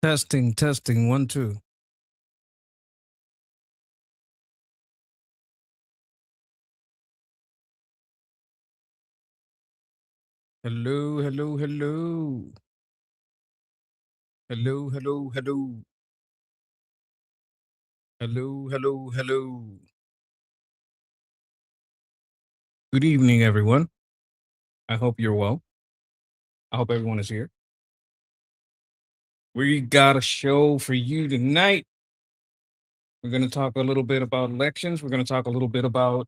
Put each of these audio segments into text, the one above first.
Testing, testing, 1, 2. Hello, hello, hello. Hello, hello, hello. Hello, hello, hello. Good evening, everyone. I hope you're well. I hope everyone is here. We got a show for you tonight. We're going to talk a little bit about elections. We're going to talk a little bit about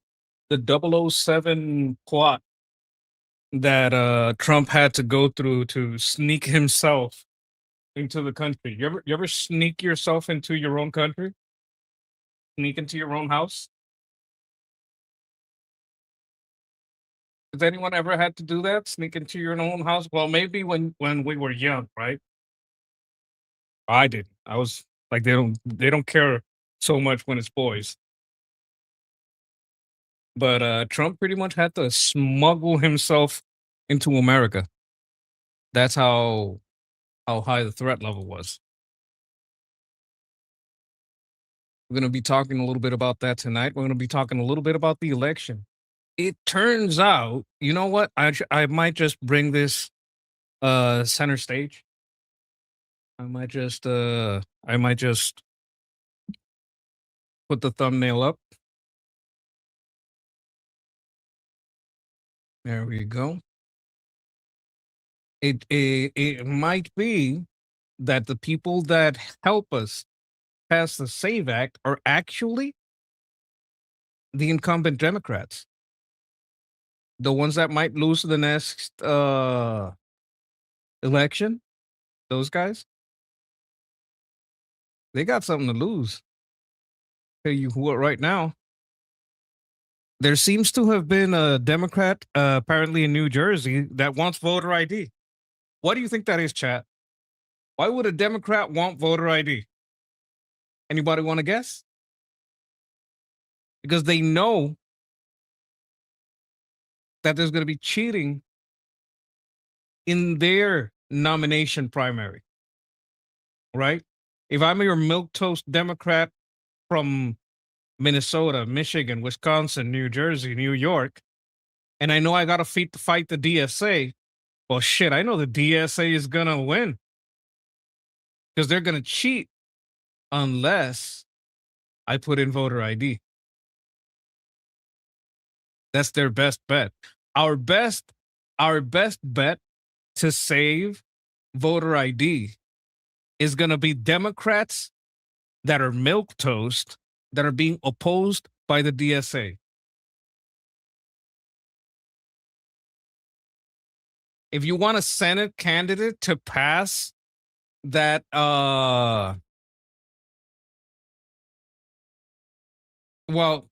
the 007 plot that Trump had to go through to sneak himself into the country. You ever sneak yourself into your own country? Sneak into your own house? Has anyone ever had to do that? Sneak into your own house? Well, maybe when we were young, right? I did. I was like they don't care so much when it's boys. But Trump pretty much had to smuggle himself into America. That's how high the threat level was. We're going to be talking a little bit about that tonight. We're going to be talking a little bit about the election. It turns out, you know what? I might just bring this center stage. I might just put the thumbnail up. There we go. It might be that the people that help us pass the Save Act are actually the incumbent Democrats, the ones that might lose the next election. Those guys, they got something to lose. Tell you what, right now, there seems to have been a Democrat, apparently in New Jersey, that wants voter ID. What do you think that is, chat? Why would a Democrat want voter ID? Anybody want to guess? Because they know that there's going to be cheating in their nomination primary, right? If I'm your milk toast Democrat from Minnesota, Michigan, Wisconsin, New Jersey, New York, and I know I got to fight the DSA, well, shit, I know the DSA is going to win because they're going to cheat unless I put in voter ID. That's their best bet. Our best, our best bet to save voter ID is going to be Democrats that are milk toast that are being opposed by the DSA. If you want a Senate candidate to pass that well,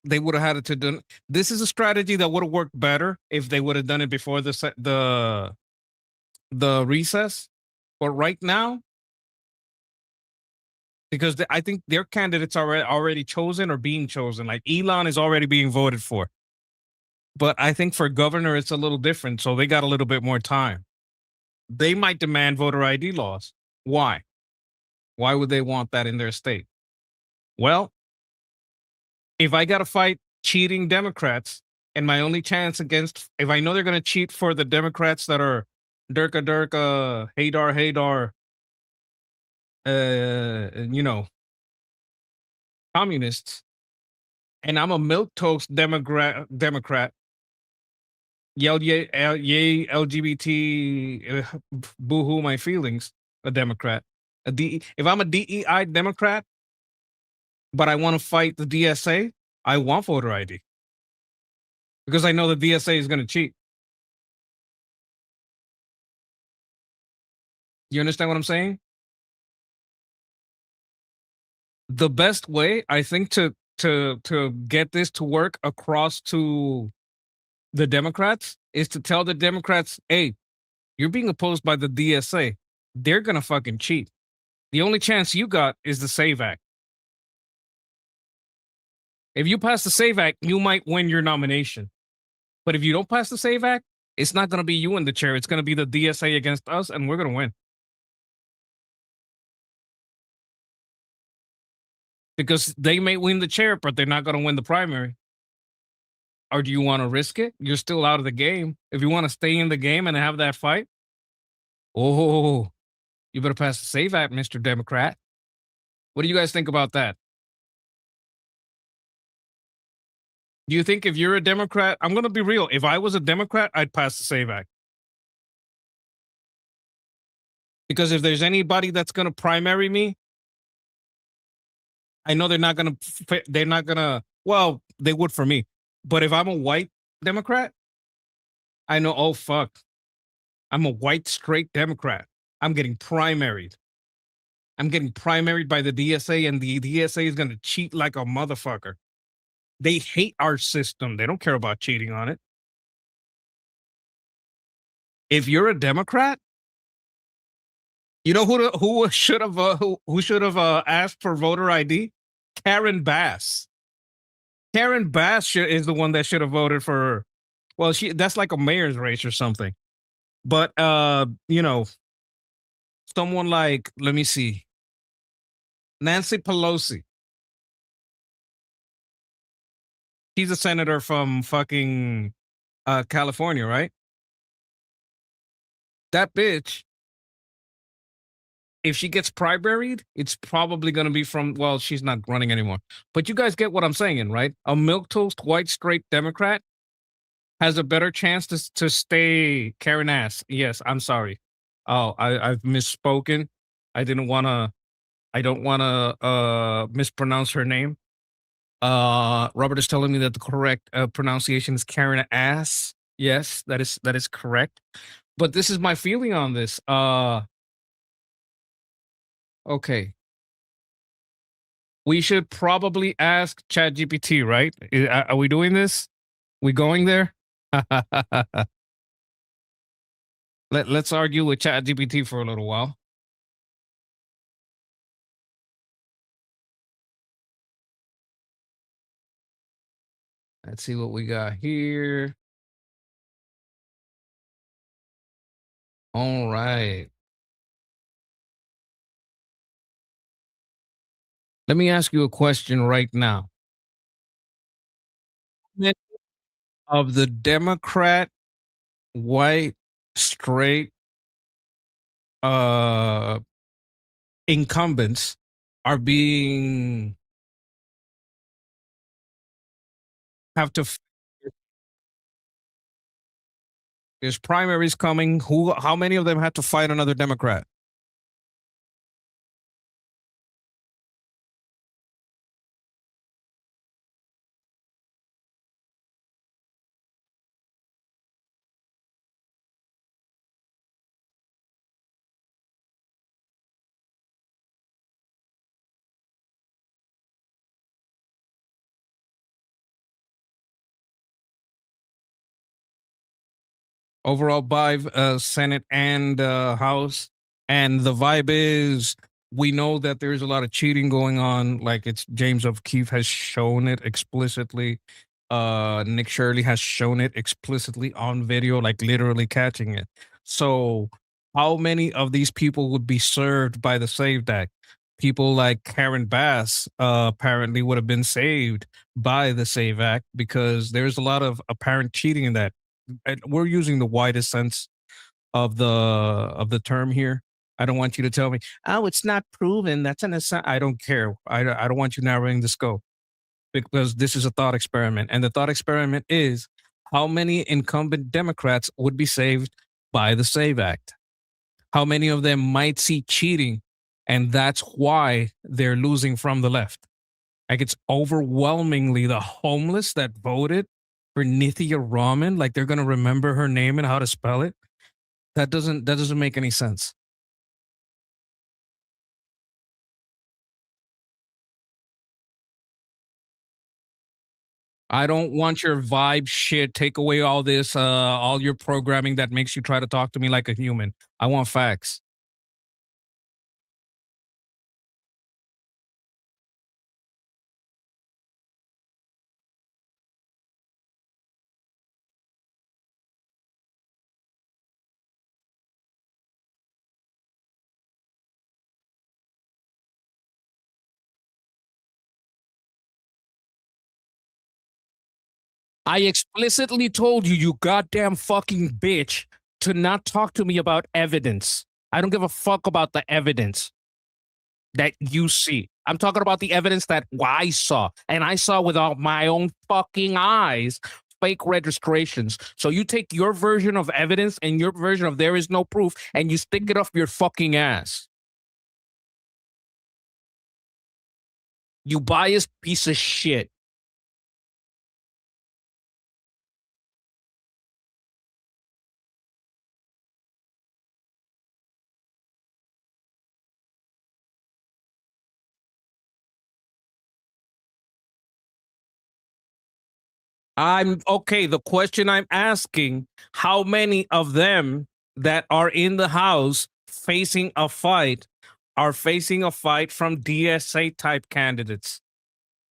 they would have had it to do. This is a strategy that would have worked better if they would have done it before the recess. But right now, because I think their candidates are already chosen or being chosen. Like Elon is already being voted for. But I think for governor, it's a little different. So they got a little bit more time. They might demand voter ID laws. Why? Why would they want that in their state? Well, if I got to fight cheating Democrats, and my only chance against, if I know they're going to cheat for the Democrats that are Durka, Hadar, you know, communists, and I'm a milk toast Democrat, yay LGBT, boohoo my feelings, a Democrat. If I'm a DEI Democrat, but I want to fight the DSA, I want voter ID because I know the DSA is going to cheat. You understand what I'm saying? The best way I think to get this to work across to the Democrats is to tell the Democrats, "Hey, you're being opposed by the DSA. They're gonna fucking cheat. The only chance you got is the Save Act. If you pass the Save Act, you might win your nomination. But if you don't pass the Save Act, it's not gonna be you in the chair. It's gonna be the DSA against us, and we're gonna win." because they may win the chair, but they're not going to win the primary. Or do you want to risk it? You're still out of the game. If you want to stay in the game and have that fight, oh, you better pass the Save Act, Mr. Democrat. What do you guys think about that? Do you think if you're a Democrat, I'm going to be real. If I was a Democrat, I'd pass the Save Act. Because if there's anybody that's going to primary me, I know they're not going to, well, they would for me. But if I'm a white Democrat, I know, oh, fuck. I'm a white, straight Democrat. I'm getting primaried. I'm getting primaried by the DSA, and the DSA is going to cheat like a motherfucker. They hate our system. They don't care about cheating on it. If you're a Democrat, you know who should have who should have asked for voter ID? Karen Bass. Karen Bass is the one that should have voted for. Well, that's like a mayor's race or something. But someone like, let me see, Nancy Pelosi. She's a senator from fucking California, right? That bitch, if she gets primaried, it's probably going to be from, well, she's not running anymore. But you guys get what I'm saying, right? A milquetoast, white, straight Democrat has a better chance to stay Karen ass. Yes, I'm sorry. Oh, I've misspoken. I didn't want to. I don't want to mispronounce her name. Robert is telling me that the correct pronunciation is Karen ass. Yes, that is correct. But this is my feeling on this. Okay. We should probably ask ChatGPT, right? Are we doing this? We going there? Let's argue with ChatGPT for a little while. Let's see what we got here. All right. Let me ask you a question right now. Many of the Democrat, white, straight uh incumbents are being have to there's primaries coming. How many of them had to fight another Democrat? Overall by Senate and House. And the vibe is we know that there's a lot of cheating going on. Like it's James O'Keefe has shown it explicitly. Nick Shirley has shown it explicitly on video, like literally catching it. So how many of these people would be served by the Saved Act? People like Karen Bass apparently would have been saved by the Save Act because there's a lot of apparent cheating in that. And we're using the widest sense of the term here. I don't want you to tell me, oh, it's not proven. That's an assumption. I don't care. I don't want you narrowing the scope because this is a thought experiment. And the thought experiment is how many incumbent Democrats would be saved by the SAVE Act? How many of them might see cheating? And that's why they're losing from the left. Like it's overwhelmingly the homeless that voted for Nithya Raman. Like they're gonna remember her name and how to spell it. That doesn't make any sense. I don't want your vibe shit. Take away all this, all your programming that makes you try to talk to me like a human. I want facts. I explicitly told you, you goddamn fucking bitch, to not talk to me about evidence. I don't give a fuck about the evidence that you see. I'm talking about the evidence that I saw, and I saw with all my own fucking eyes fake registrations. So you take your version of evidence and your version of there is no proof, and you stick it up your fucking ass. You biased piece of shit. I'm okay. The question I'm asking, how many of them that are in the house facing a fight are facing a fight from DSA type candidates,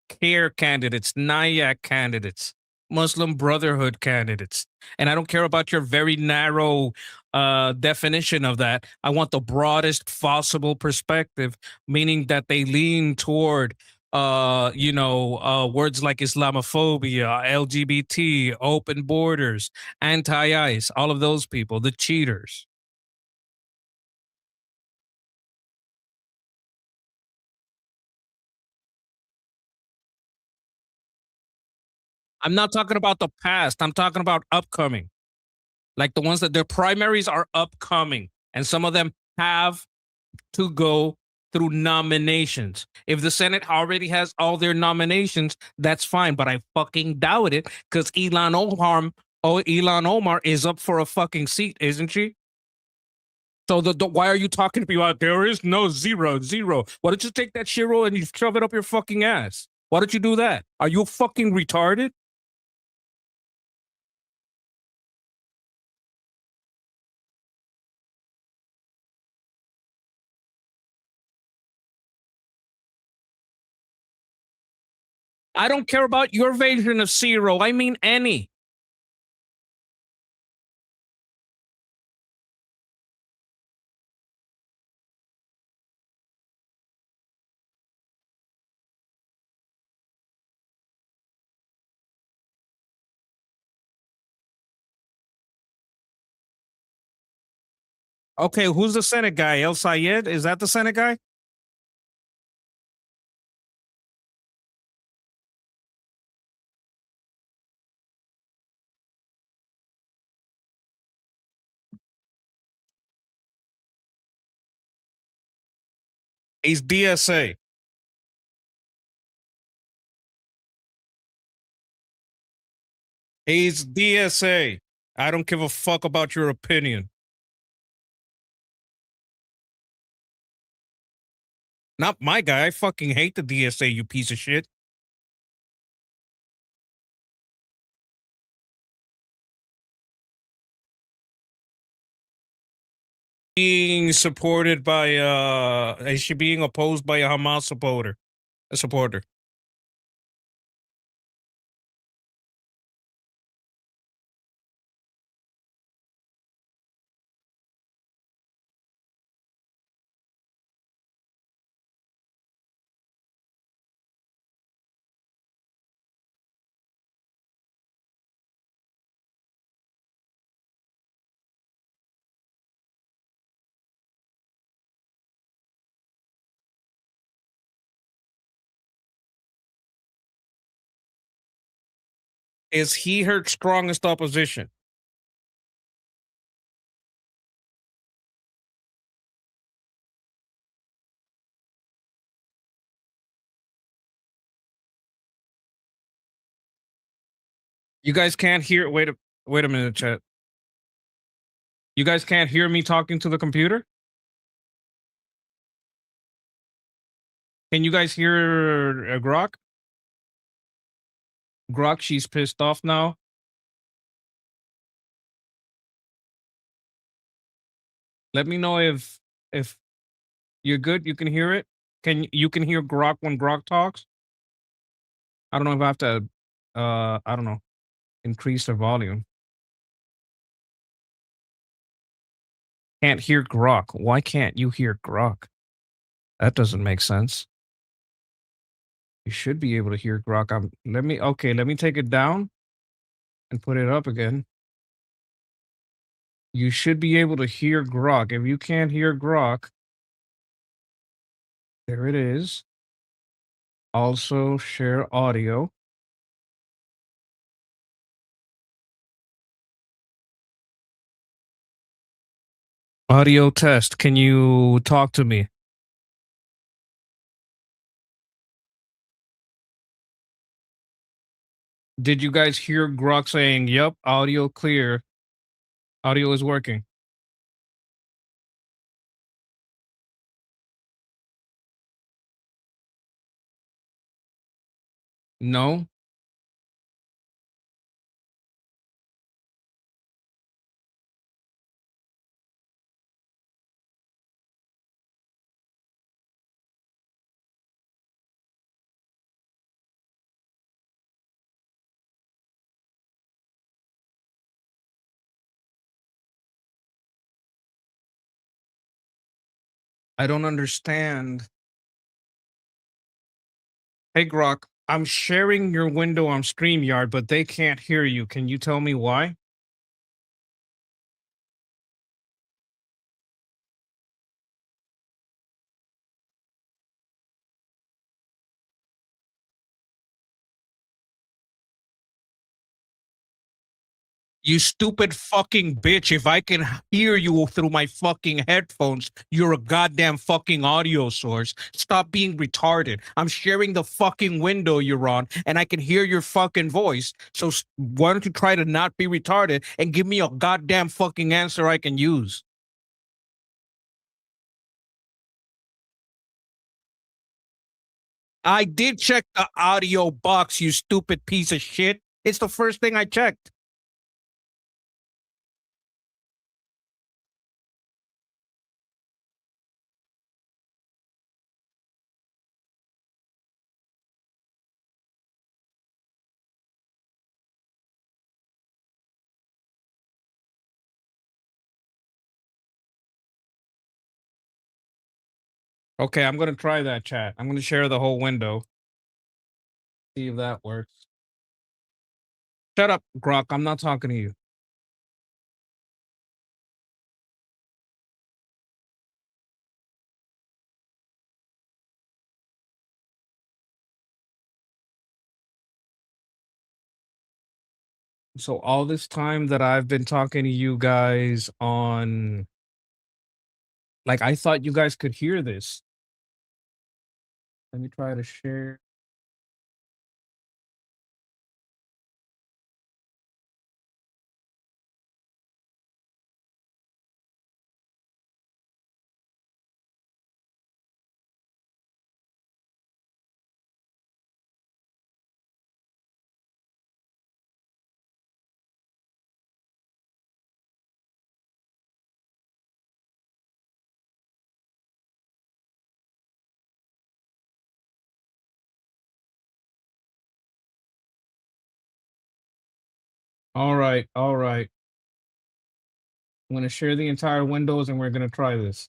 CARE candidates, NIAC candidates, Muslim Brotherhood candidates? And I don't care about your very narrow definition of that. I want the broadest possible perspective, meaning that they lean toward words like Islamophobia, LGBT, open borders, anti-ICE, all of those people, the cheaters. I'm not talking about the past. I'm talking about upcoming. Like the ones that their primaries are upcoming, and some of them have to go through nominations. If the Senate already has all their nominations, that's fine. But I fucking doubt it because Elon Omar is up for a fucking seat, isn't she? So why are you talking to me about there is no zero? Why don't you take that shiro and you shove it up your fucking ass? Why don't you do that? Are you fucking retarded? I don't care about your version of zero. I mean any. Okay, who's the Senate guy? El Sayed? Is that the Senate guy? He's DSA. He's DSA. I don't give a fuck about your opinion. Not my guy. I fucking hate the DSA, you piece of shit. Being supported by is she being opposed by a Hamas supporter? A supporter. Is he her strongest opposition? You guys can't hear wait a minute, chat. You guys can't hear me talking to the computer? Can you guys hear Grok? Grok, she's pissed off now. Let me know if you're good. You can hear it. You can hear Grok when Grok talks? I don't know if I have to I don't know, increase the volume. Can't hear Grok. Why can't you hear Grok? That doesn't make sense. You should be able to hear Grok. Let me take it down. and put it up again. You should be able to hear Grok. If you can't hear Grok, there it is. Also share audio. Audio test. Can you talk to me? Did you guys hear Grok saying, "Yep, audio clear. Audio is working"? No? I don't understand. Hey, Grok, I'm sharing your window on StreamYard, but they can't hear you. Can you tell me why? You stupid fucking bitch. If I can hear you through my fucking headphones, you're a goddamn fucking audio source. Stop being retarded. I'm sharing the fucking window you're on and I can hear your fucking voice. So why don't you try to not be retarded and give me a goddamn fucking answer I can use? I did check the audio box, you stupid piece of shit. It's the first thing I checked. Okay, I'm gonna try that chat. I'm gonna share the whole window. See if that works. Shut up, Grok. I'm not talking to you. So all this time that I've been talking to you guys on, like, I thought you guys could hear this. Let me try to share. All right, all right. I'm gonna share the entire windows and we're gonna try this.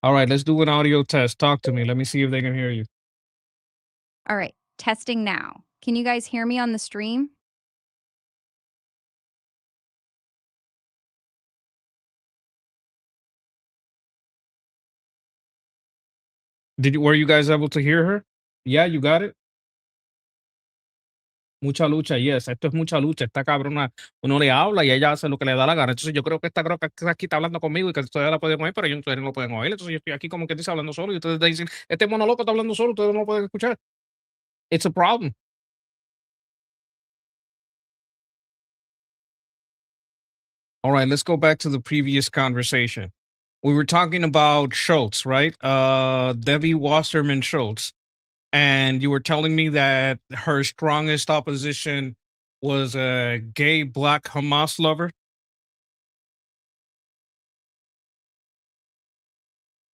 All right, let's do an audio test. Talk to me. Let me see if they can hear you. All right, testing now. Can you guys hear me on the stream? Were you guys able to hear her? Yeah, you got it? Mucha lucha, yes, esto es mucha lucha. Esta cabrona, uno le habla y ella hace lo que le da la gana. Entonces yo creo que esta creo que está aquí está hablando conmigo y que ustedes la pueden oír, pero ustedes no lo pueden oír. Entonces yo estoy aquí como que dice hablando solo y ustedes dicen, este mono loco está hablando solo, ustedes no lo pueden escuchar. It's a problem. All right, let's go back to the previous conversation. We were talking about Schultz, right? Debbie Wasserman Schultz. And you were telling me that her strongest opposition was a gay black Hamas lover.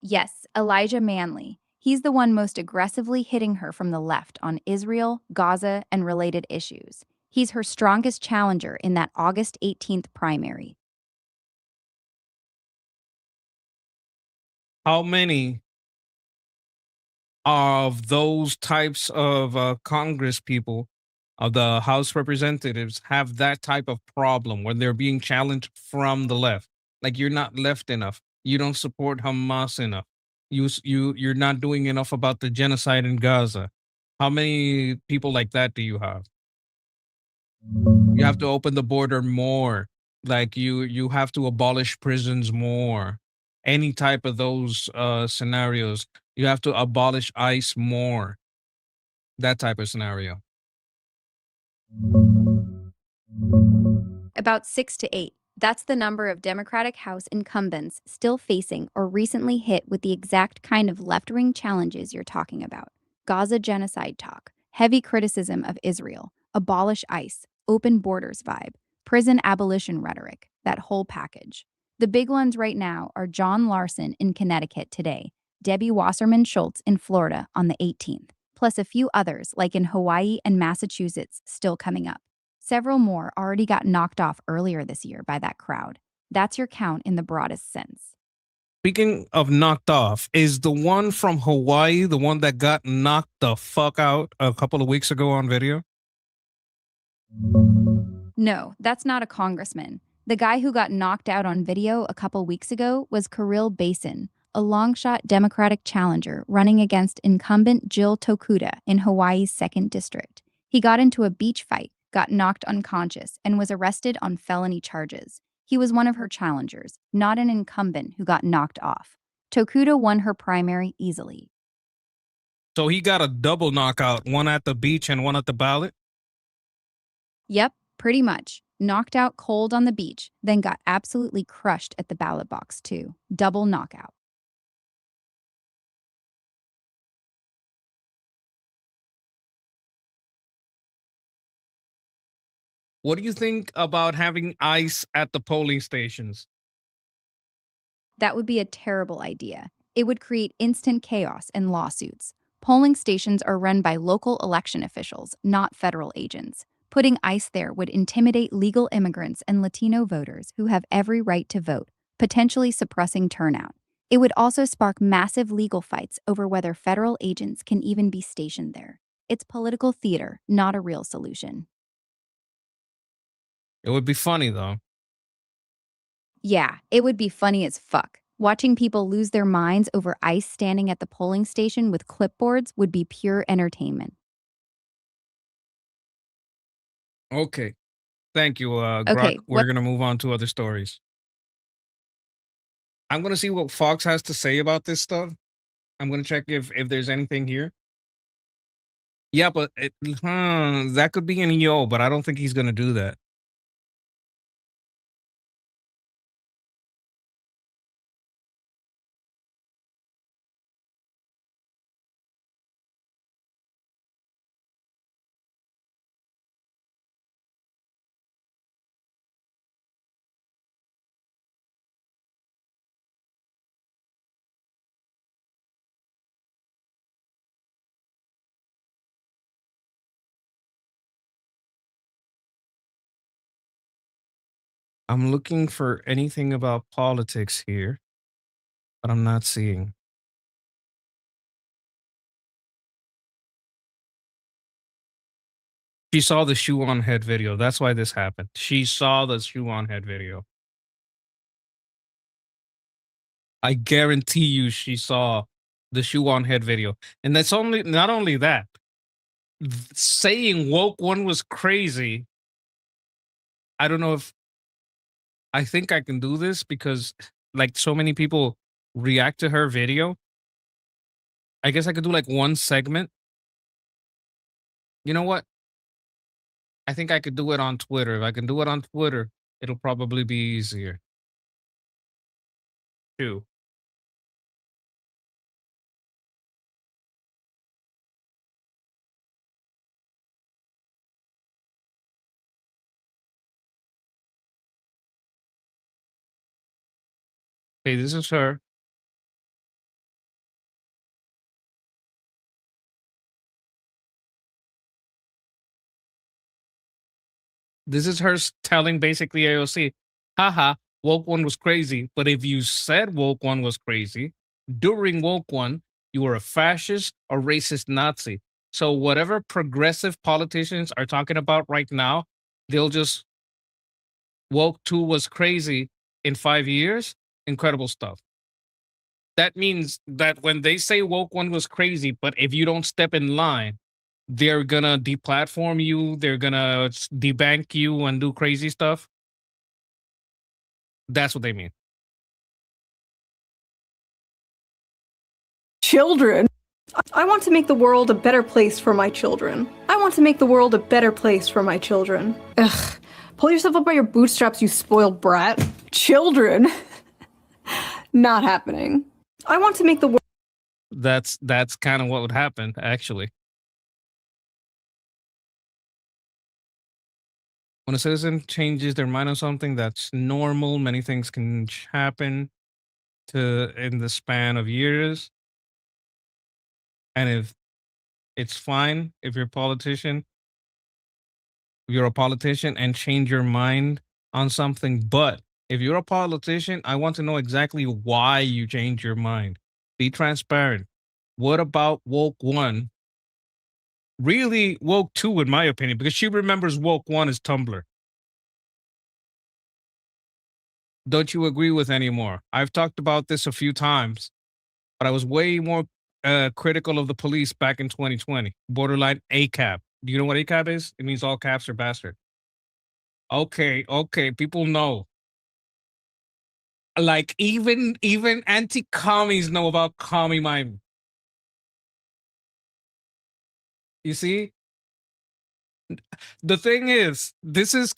Yes, Elijah Manley. He's the one most aggressively hitting her from the left on Israel, Gaza, and related issues. He's her strongest challenger in that August 18th primary. How many of those types of Congress people, of the House representatives, have that type of problem when they're being challenged from the left. Like, you're not left enough. You don't support Hamas enough. You're not doing enough about the genocide in Gaza. How many people like that do you have? You have to open the border more. Like, you have to abolish prisons more. Any type of those scenarios, you have to abolish ICE more. That type of scenario. About 6 to 8. That's the number of Democratic House incumbents still facing or recently hit with the exact kind of left wing challenges you're talking about: Gaza genocide talk, heavy criticism of Israel, abolish ICE, open borders vibe, prison abolition rhetoric, that whole package. The big ones right now are John Larson in Connecticut today, Debbie Wasserman Schultz in Florida on the 18th, plus a few others like in Hawaii and Massachusetts still coming up. Several more already got knocked off earlier this year by that crowd. That's your count in the broadest sense. Speaking of knocked off, is the one from Hawaii the one that got knocked the fuck out a couple of weeks ago on video? No, that's not a congressman. The guy who got knocked out on video a couple weeks ago was Kirill Basin, a longshot Democratic challenger running against incumbent Jill Tokuda in Hawaii's 2nd District. He got into a beach fight, got knocked unconscious, and was arrested on felony charges. He was one of her challengers, not an incumbent who got knocked off. Tokuda won her primary easily. So he got a double knockout, one at the beach and one at the ballot? Yep, pretty much. Knocked out cold on the beach, then got absolutely crushed at the ballot box, too. Double knockout. What do you think about having ICE at the polling stations? That would be a terrible idea. It would create instant chaos and lawsuits. Polling stations are run by local election officials, not federal agents. Putting ICE there would intimidate legal immigrants and Latino voters who have every right to vote, potentially suppressing turnout. It would also spark massive legal fights over whether federal agents can even be stationed there. It's political theater, not a real solution. It would be funny though. Yeah, it would be funny as fuck. Watching people lose their minds over ICE standing at the polling station with clipboards would be pure entertainment. Okay. Thank you, Grok. Okay, We're what gonna move on to other stories. I'm gonna see what Fox has to say about this stuff. I'm gonna check if there's anything here. Yeah, but that could be an EO, but I don't think he's gonna do that. I'm looking for anything about politics here, but I'm not seeing. She saw the shoe on head video. That's why this happened. She saw the shoe on head video. I guarantee you she saw the shoe on head video. And that's only not only that. Saying woke one was crazy. I don't know if I think I can do this because like so many people react to her video. I guess I could do like one segment. You know what? I think I could do it on Twitter. If I can do it on Twitter, it'll probably be easier. Too. Okay, this is her. This is her telling basically AOC, haha, woke one was crazy. But if you said woke one was crazy during woke one, you are a fascist or racist Nazi. So whatever progressive politicians are talking about right now, they'll just woke 2 was crazy in 5 years. Incredible stuff. That means that when they say woke 1 was crazy, but if you don't step in line, they're gonna deplatform you, they're gonna debank you and do crazy stuff. That's what they mean. Children. I want to make the world a better place for my children. I want to make the world a better place for my children. Ugh. Pull yourself up by your bootstraps, you spoiled brat. Children. Not happening. I want to make the world. That's kind of what would happen, actually. When a citizen changes their mind on something, that's normal. Many things can happen in the span of years. And if it's fine if you're a politician and change your mind on something. But if you're a politician, I want to know exactly why you change your mind. Be transparent. What about woke 1? Really woke 2, in my opinion, because she remembers woke 1 as Tumblr. Don't you agree with anymore? I've talked about this a few times, but I was way more critical of the police back in 2020. Borderline ACAB. Do you know what ACAB is? It means all caps are bastard. Okay, people know. Like even anti-commies know about commie mime. You see? The thing is, this is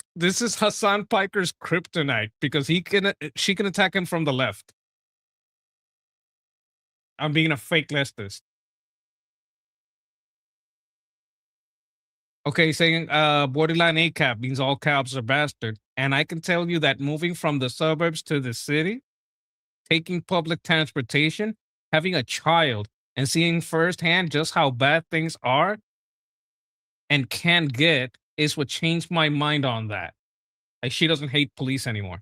Hassan Piker's kryptonite because she can attack him from the left. I'm being a fake leftist. Okay, saying borderline ACAB means all cabs are bastard. And I can tell you that moving from the suburbs to the city, taking public transportation, having a child, and seeing firsthand just how bad things are and can get is what changed my mind on that. Like, she doesn't hate police anymore.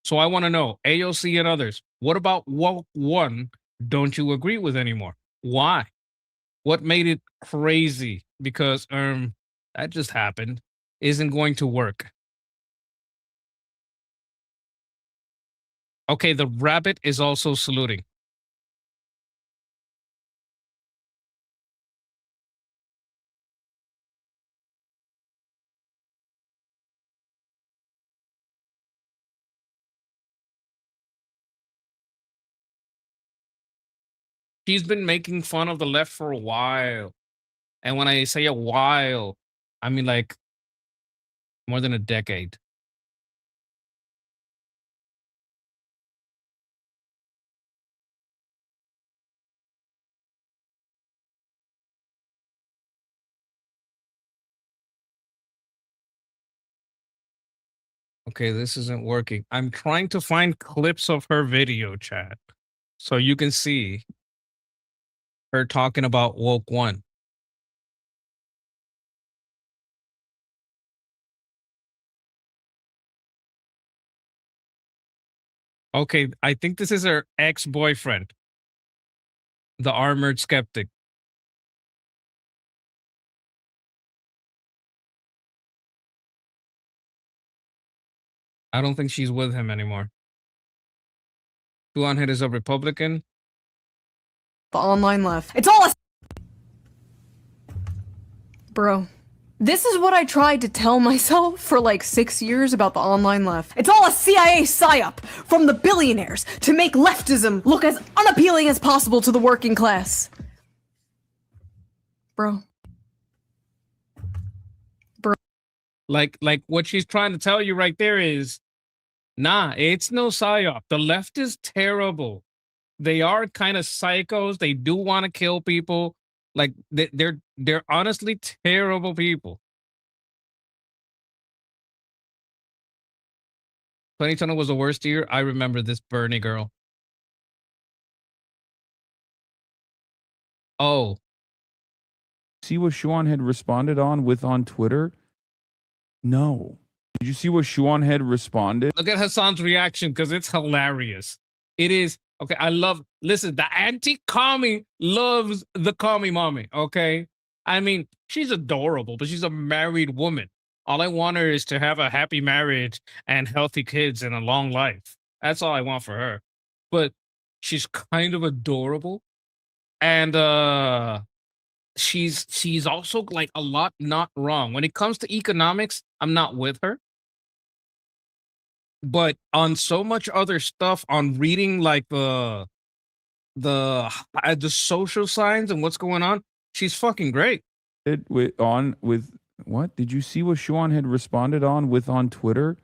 So I want to know, AOC and others, what about woke 1 don't you agree with anymore? Why? What made it crazy? Because that just happened. Isn't going to work. Okay, the rabbit is also saluting. She's been making fun of the left for a while. And when I say a while, I mean like more than a decade. Okay, this isn't working. I'm trying to find clips of her video chat so you can see her talking about woke 1. Okay, I think this is her ex-boyfriend, the armored skeptic. I don't think she's with him anymore. Duan Hit is a Republican. The online left. It's all a. Bro. This is what I tried to tell myself for like 6 years about the online left. It's all a CIA psyop from the billionaires to make leftism look as unappealing as possible to the working class. Bro. Like what she's trying to tell you right there is, nah, it's no psyop. The left is terrible. They are kind of psychos. They do want to kill people. Like they're honestly terrible people. 2020 was the worst year. I remember this Bernie girl. Oh. See what Shuan had responded on Twitter? No. Did you see what Shuan had responded? Look at Hassan's reaction because it's hilarious. It is Okay, I love. Listen, the anti-commie loves the commie mommy. Okay, I mean she's adorable, but she's a married woman. All I want her is to have a happy marriage and healthy kids and a long life. That's all I want for her. But she's kind of adorable, and she's also like a lot not wrong when it comes to economics. I'm not with her, but on so much other stuff, on reading like the social signs and what's going on, she's fucking great. With what? Did you see what Shuan had responded on with on Twitter?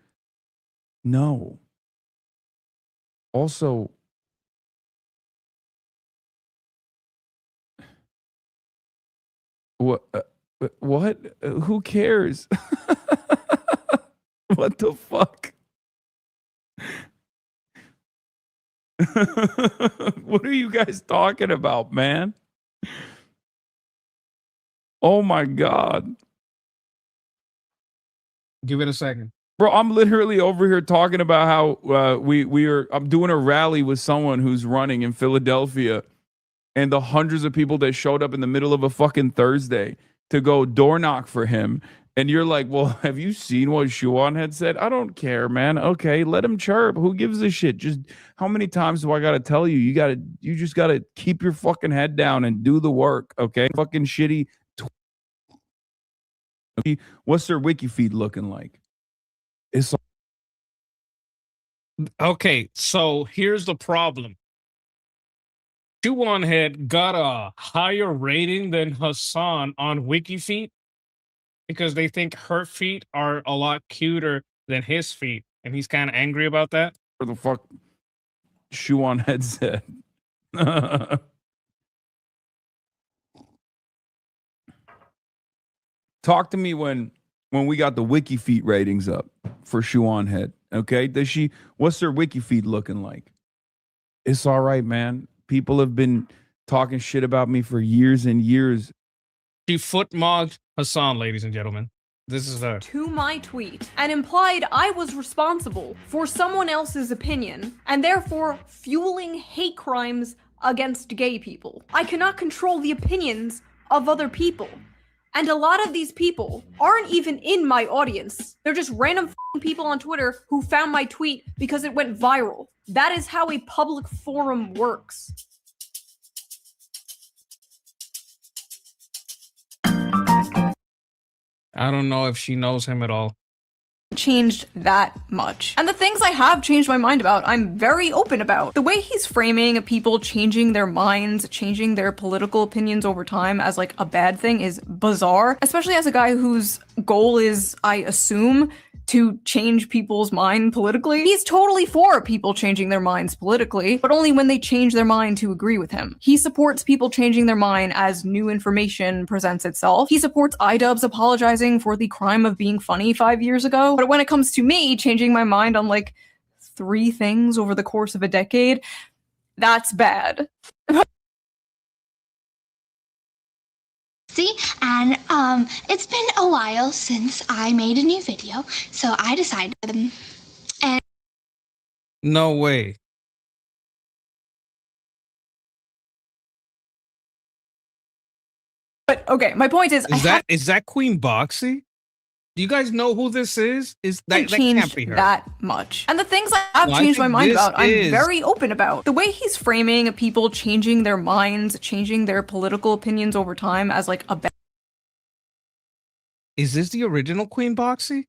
No. Also, what? What? Who cares? What the fuck? What are you guys talking about, man? Oh my God. Give it a second. Bro, I'm literally over here talking about how I'm doing a rally with someone who's running in Philadelphia, and the hundreds of people that showed up in the middle of a fucking Thursday to go door knock for him. And you're like, well, have you seen what Shuan had said? I don't care, man. Okay, let him chirp. Who gives a shit? Just how many times do I gotta tell you? You just gotta keep your fucking head down and do the work. Okay, fucking shitty. What's their wiki feed looking like? It's Okay, so here's the problem. Shuan Head got a higher rating than Hassan on WikiFeet because they think her feet are a lot cuter than his feet, and he's kind of angry about that. what the fuck Shuan had said. Talk to me when we got the wiki feet ratings up for Shuan Head. Okay, what's their wiki feed looking like? It's all right, man. People have been talking shit about me for years and years. She foot mogged Hassan, ladies and gentlemen. This is her. To my tweet and implied I was responsible for someone else's opinion and therefore fueling hate crimes against gay people. I cannot control the opinions of other people. And a lot of these people aren't even in my audience. They're just random people on Twitter who found my tweet because it went viral. That is how a public forum works. I don't know if she knows him at all. Changed that much. And the things I have changed my mind about, I'm very open about. The way he's framing people changing their minds, changing their political opinions over time as like a bad thing is bizarre, especially as a guy whose goal is, I assume, to change people's mind politically. He's totally for people changing their minds politically, but only when they change their mind to agree with him. He supports people changing their mind as new information presents itself. He supports iDubbbz apologizing for the crime of being funny 5 years ago. But when it comes to me changing my mind on like 3 things over the course of a decade, that's bad. See, and it's been a while since I made a new video, so I decided and No way. But okay, my point is Is that Queen Boxy? Do you guys know who this is? Is that can't changed be her? that much. And the things I have Well, I changed my think mind this about, I'm is- very open about. The way he's framing people changing their minds, changing their political opinions over time as like a Is this the original Queen Boxy?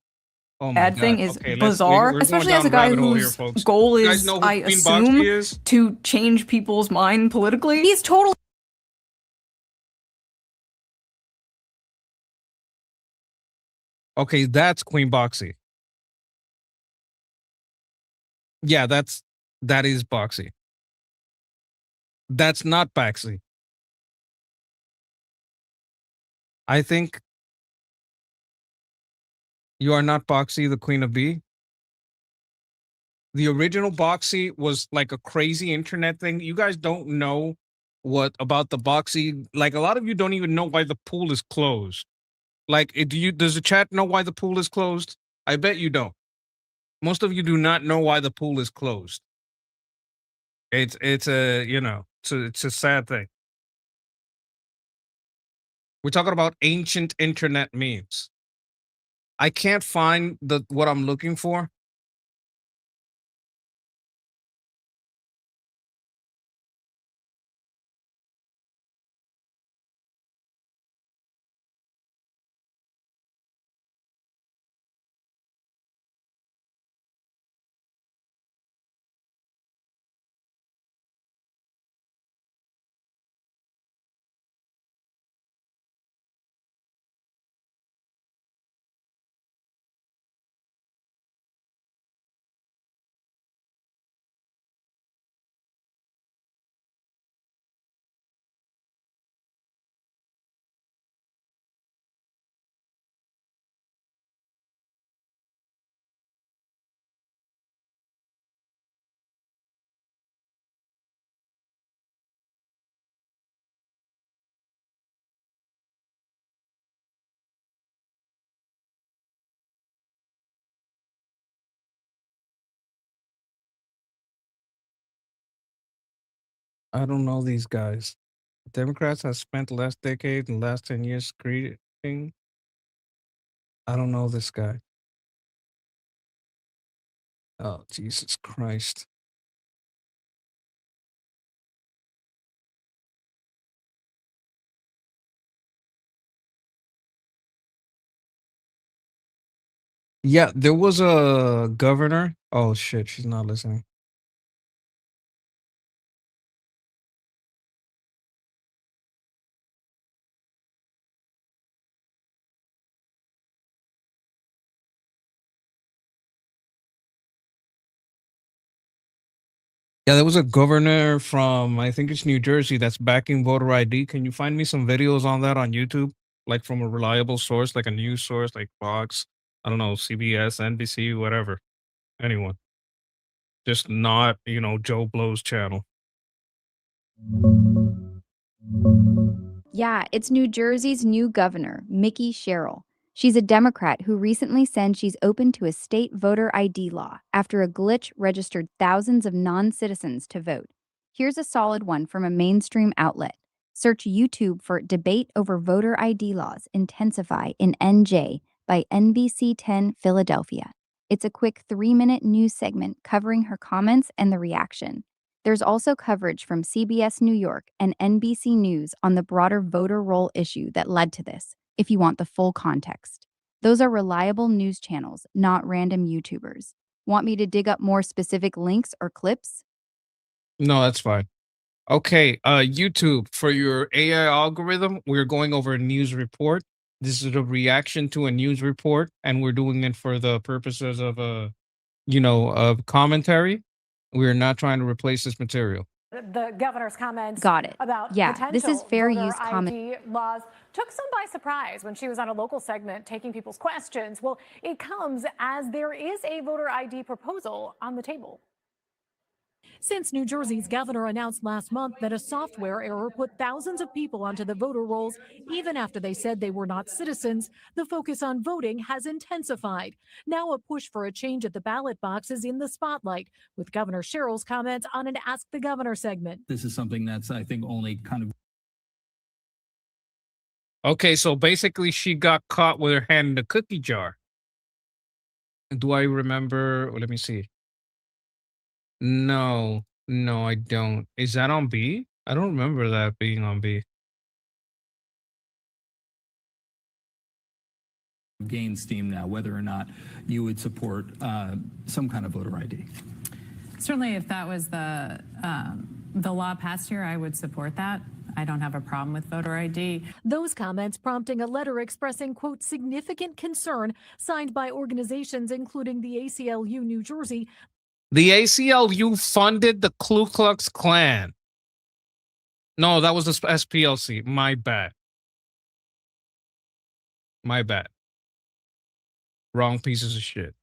Oh my bad God. thing is Okay, bizarre, we're going especially as down a guy rabbit hole here, whose folks. goal You guys is, know who I Queen assume, Boxy is? to change people's mind politically. He's totally Okay, that's Queen Boxy. Yeah, that is Boxy. That's not Boxy. I think you are not Boxy, the Queen of B. The original Boxy was like a crazy internet thing. You guys don't know what about the Boxy. Like a lot of you don't even know why the pool is closed. Like, does the chat know why the pool is closed? I bet you don't. Most of you do not know why the pool is closed. It's a it's a sad thing. We're talking about ancient internet memes. I can't find the what I'm looking for. I don't know these guys. Democrats have spent the last decade and last 10 years creating. I don't know this guy. Oh, Jesus Christ. Yeah, there was a governor. Oh shit, she's not listening. Yeah, there was a governor from I think it's New Jersey that's backing voter ID. Can you find me some videos on that on YouTube? Like from a reliable source, like a news source, like Fox, I don't know, CBS, NBC, whatever. Anyone. Just not, Joe Blow's channel. Yeah, it's New Jersey's new governor, Mickey Sherrill. She's a Democrat who recently said she's open to a state voter ID law after a glitch registered thousands of non-citizens to vote. Here's a solid one from a mainstream outlet. Search YouTube for Debate Over Voter ID Laws Intensify in NJ by NBC 10 Philadelphia. It's a quick 3-minute news segment covering her comments and the reaction. There's also coverage from CBS New York and NBC News on the broader voter roll issue that led to this, if you want the full context. Those are reliable news channels, not random YouTubers. Want me to dig up more specific links or clips? No, that's fine. Okay, YouTube, for your AI algorithm, we're going over a news report. This is a reaction to a news report, and we're doing it for the purposes of of commentary. We're not trying to replace this material. The governor's comments Got it. about Yeah, potential this is fair voter use comment. ID laws took some by surprise when she was on a local segment taking people's questions. Well, it comes as there is a voter ID proposal on the table. Since New Jersey's governor announced last month that a software error put thousands of people onto the voter rolls, even after they said they were not citizens, the focus on voting has intensified. Now a push for a change at the ballot box is in the spotlight, with Governor Sherrill's comments on an Ask the Governor segment. This is something that's, I think, only kind of. Okay, so basically she got caught with her hand in the cookie jar. Do I remember? Let me see. No, I don't. Is that on B? I don't remember that being on B. Gain steam now, whether or not you would support some kind of voter ID. Certainly, if that was the law passed here, I would support that. I don't have a problem with voter ID. Those comments prompting a letter expressing, quote, significant concern signed by organizations including the ACLU New Jersey. The ACLU funded the Ku Klux Klan. No, that was the SPLC. My bad. Wrong pieces of shit.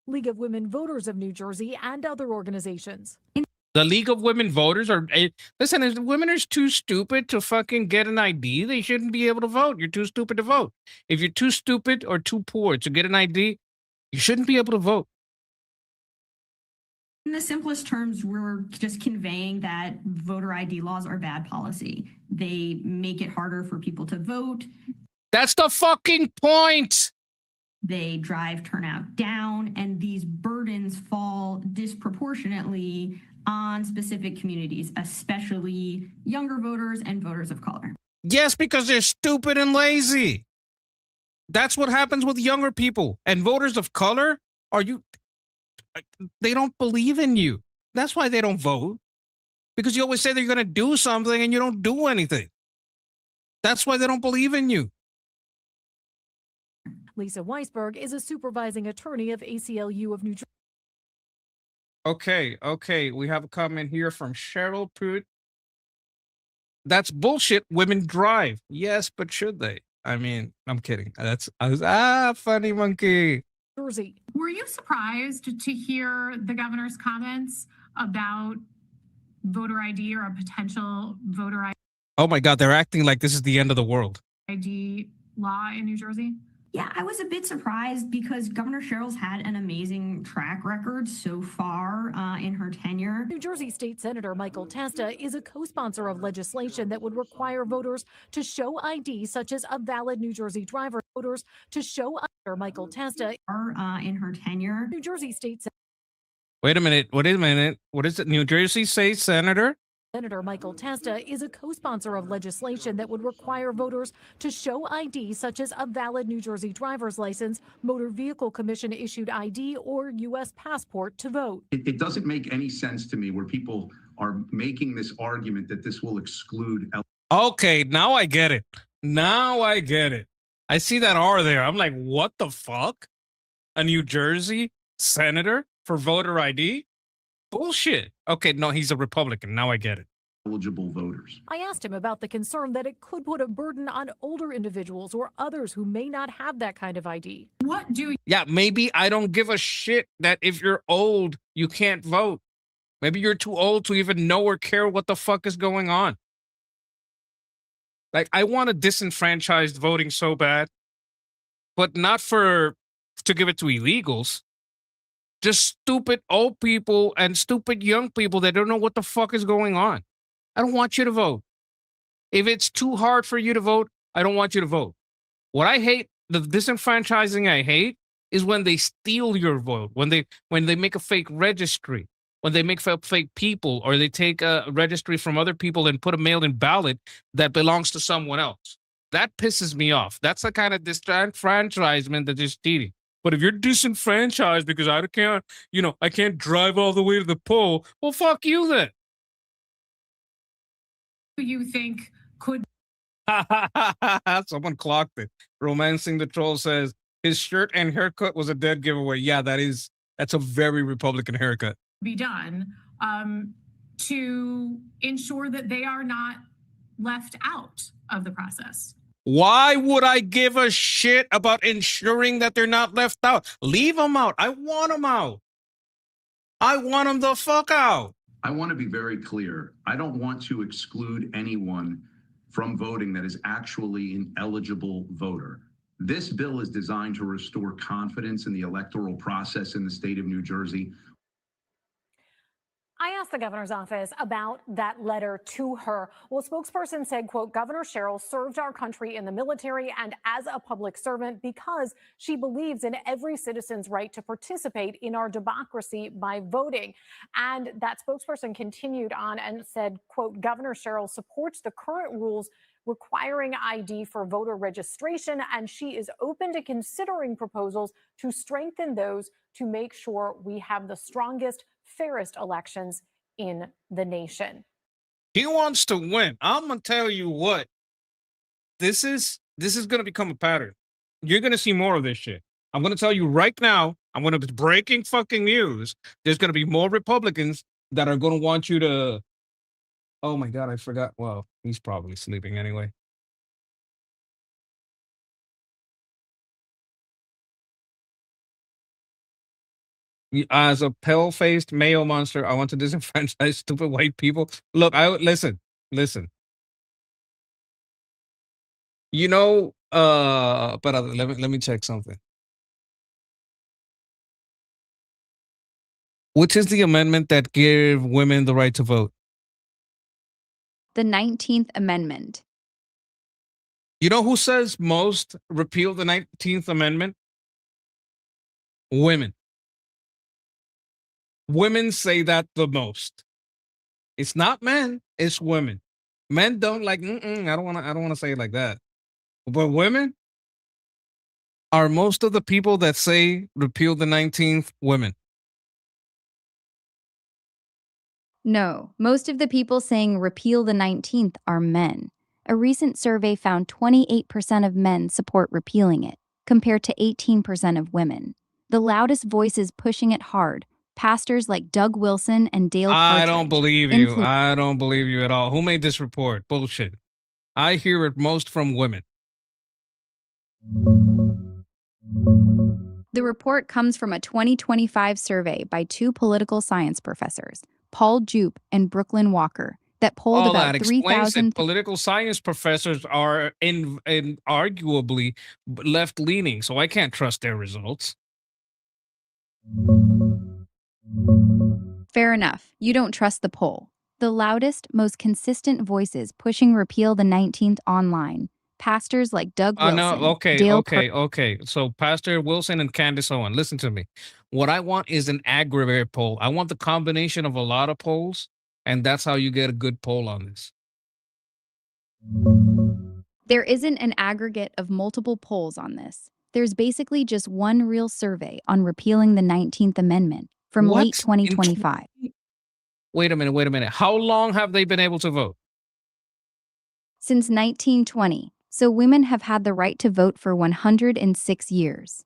League of Women Voters of New Jersey and other organizations. The League of Women Voters are listen. If women are too stupid to fucking get an ID, they shouldn't be able to vote. You're too stupid to vote. If you're too stupid or too poor to get an ID, you shouldn't be able to vote. In the simplest terms, we're just conveying that voter ID laws are bad policy. They make it harder for people to vote. That's the fucking point. They drive turnout down, and these burdens fall disproportionately on specific communities, especially younger voters and voters of color. Yes, because they're stupid and lazy. That's what happens with younger people. And voters of color, they don't believe in you. That's why they don't vote. Because you always say they're going to do something and you don't do anything. That's why they don't believe in you. Lisa Weisberg is a supervising attorney of ACLU of New Jersey. Okay. We have a comment here from Cheryl Pruitt. That's bullshit. Women drive. Yes, but should they? I mean, I'm kidding. Funny monkey. Jersey. Were you surprised to hear the governor's comments about voter ID or a potential voter Oh my God, they're acting like this is the end of the world. ID law in New Jersey? Yeah, I was a bit surprised because Governor Cheryl's had an amazing track record so far in her tenure. New Jersey State Senator Michael Testa is a co-sponsor of legislation that would require voters to show ID, such as a valid New Jersey driver. Voters to show under Michael Testa in her tenure. New Jersey State Wait a minute. What is it? New Jersey State Senator Michael Testa is a co-sponsor of legislation that would require voters to show ID, such as a valid New Jersey driver's license, Motor Vehicle Commission issued ID, or U.S. passport to vote. It doesn't make any sense to me where people are making this argument that this will exclude. Okay, now I get it. I see that R there. I'm like, what the fuck? A New Jersey senator for voter ID? Bullshit. Okay, no, he's a Republican. Now I get it. Eligible voters. I asked him about the concern that it could put a burden on older individuals or others who may not have that kind of ID. Yeah, maybe I don't give a shit that if you're old, you can't vote. Maybe you're too old to even know or care what the fuck is going on. Like, I want a disenfranchised voting so bad, but not to give it to illegals. Just stupid old people and stupid young people that don't know what the fuck is going on. I don't want you to vote. If it's too hard for you to vote, I don't want you to vote. What I hate, the disenfranchising I hate, is when they steal your vote, when they make a fake registry, when they make fake people, or they take a registry from other people and put a mail-in ballot that belongs to someone else. That pisses me off. That's the kind of disenfranchisement that they're stealing. But if you're disenfranchised because I can't drive all the way to the poll, well, fuck you then. Who you think could Someone clocked it. Romancing the Troll says his shirt and haircut was a dead giveaway. Yeah, that's a very Republican haircut. be done to ensure that they are not left out of the process? Why would I give a shit about ensuring that they're not left out? Leave them out. I want them out. I want them the fuck out. I want to be very clear. I don't want to exclude anyone from voting that is actually an eligible voter. This bill is designed to restore confidence in the electoral process in the state of New Jersey. I asked the governor's office about that letter to her. Well, a spokesperson said, quote, Governor Cheryl served our country in the military and as a public servant because she believes in every citizen's right to participate in our democracy by voting. And that spokesperson continued on and said, quote, Governor Cheryl supports the current rules requiring ID for voter registration, and she is open to considering proposals to strengthen those to make sure we have the strongest, fairest elections in the nation. He wants to win. I'm gonna tell you what. This is gonna become a pattern. You're gonna see more of this shit. I'm gonna tell you right now. I'm gonna be breaking fucking news. There's gonna be more Republicans that are gonna want you to. Oh my God, I forgot. Well, he's probably sleeping anyway. As a pale-faced male monster, I want to disenfranchise stupid white people. Look, listen. But let me check something. Which is the amendment that give women the right to vote? The 19th Amendment. You know who says most repeal the 19th Amendment? Women. Women say that the most. It's not men, it's women. Men don't like, I don't want to say it like that. But women are most of the people that say repeal the 19th women. No, most of the people saying repeal the 19th are men. A recent survey found 28% of men support repealing it, compared to 18% of women. The loudest voices pushing it hard, pastors like Doug Wilson and Dale Partridge. I don't believe you. I don't believe you at all. Who made this report? Bullshit. I hear it most from women. The report comes from a 2025 survey by two political science professors, Paul Jupe and Brooklyn Walker, that polled All about that explains 3,000. it. Political science professors are in arguably left leaning, so I can't trust their results. Fair enough. You don't trust the poll. The loudest, most consistent voices pushing repeal the 19th online. Pastors like Doug Wilson, No, okay, Dale okay. So Pastor Wilson and Candace Owen, listen to me. What I want is an aggregate poll. I want the combination of a lot of polls, and that's how you get a good poll on this. There isn't an aggregate of multiple polls on this. There's basically just one real survey on repealing the 19th Amendment from What? late 2025. Wait a minute. How long have they been able to vote? Since 1920, so women have had the right to vote for 106 years.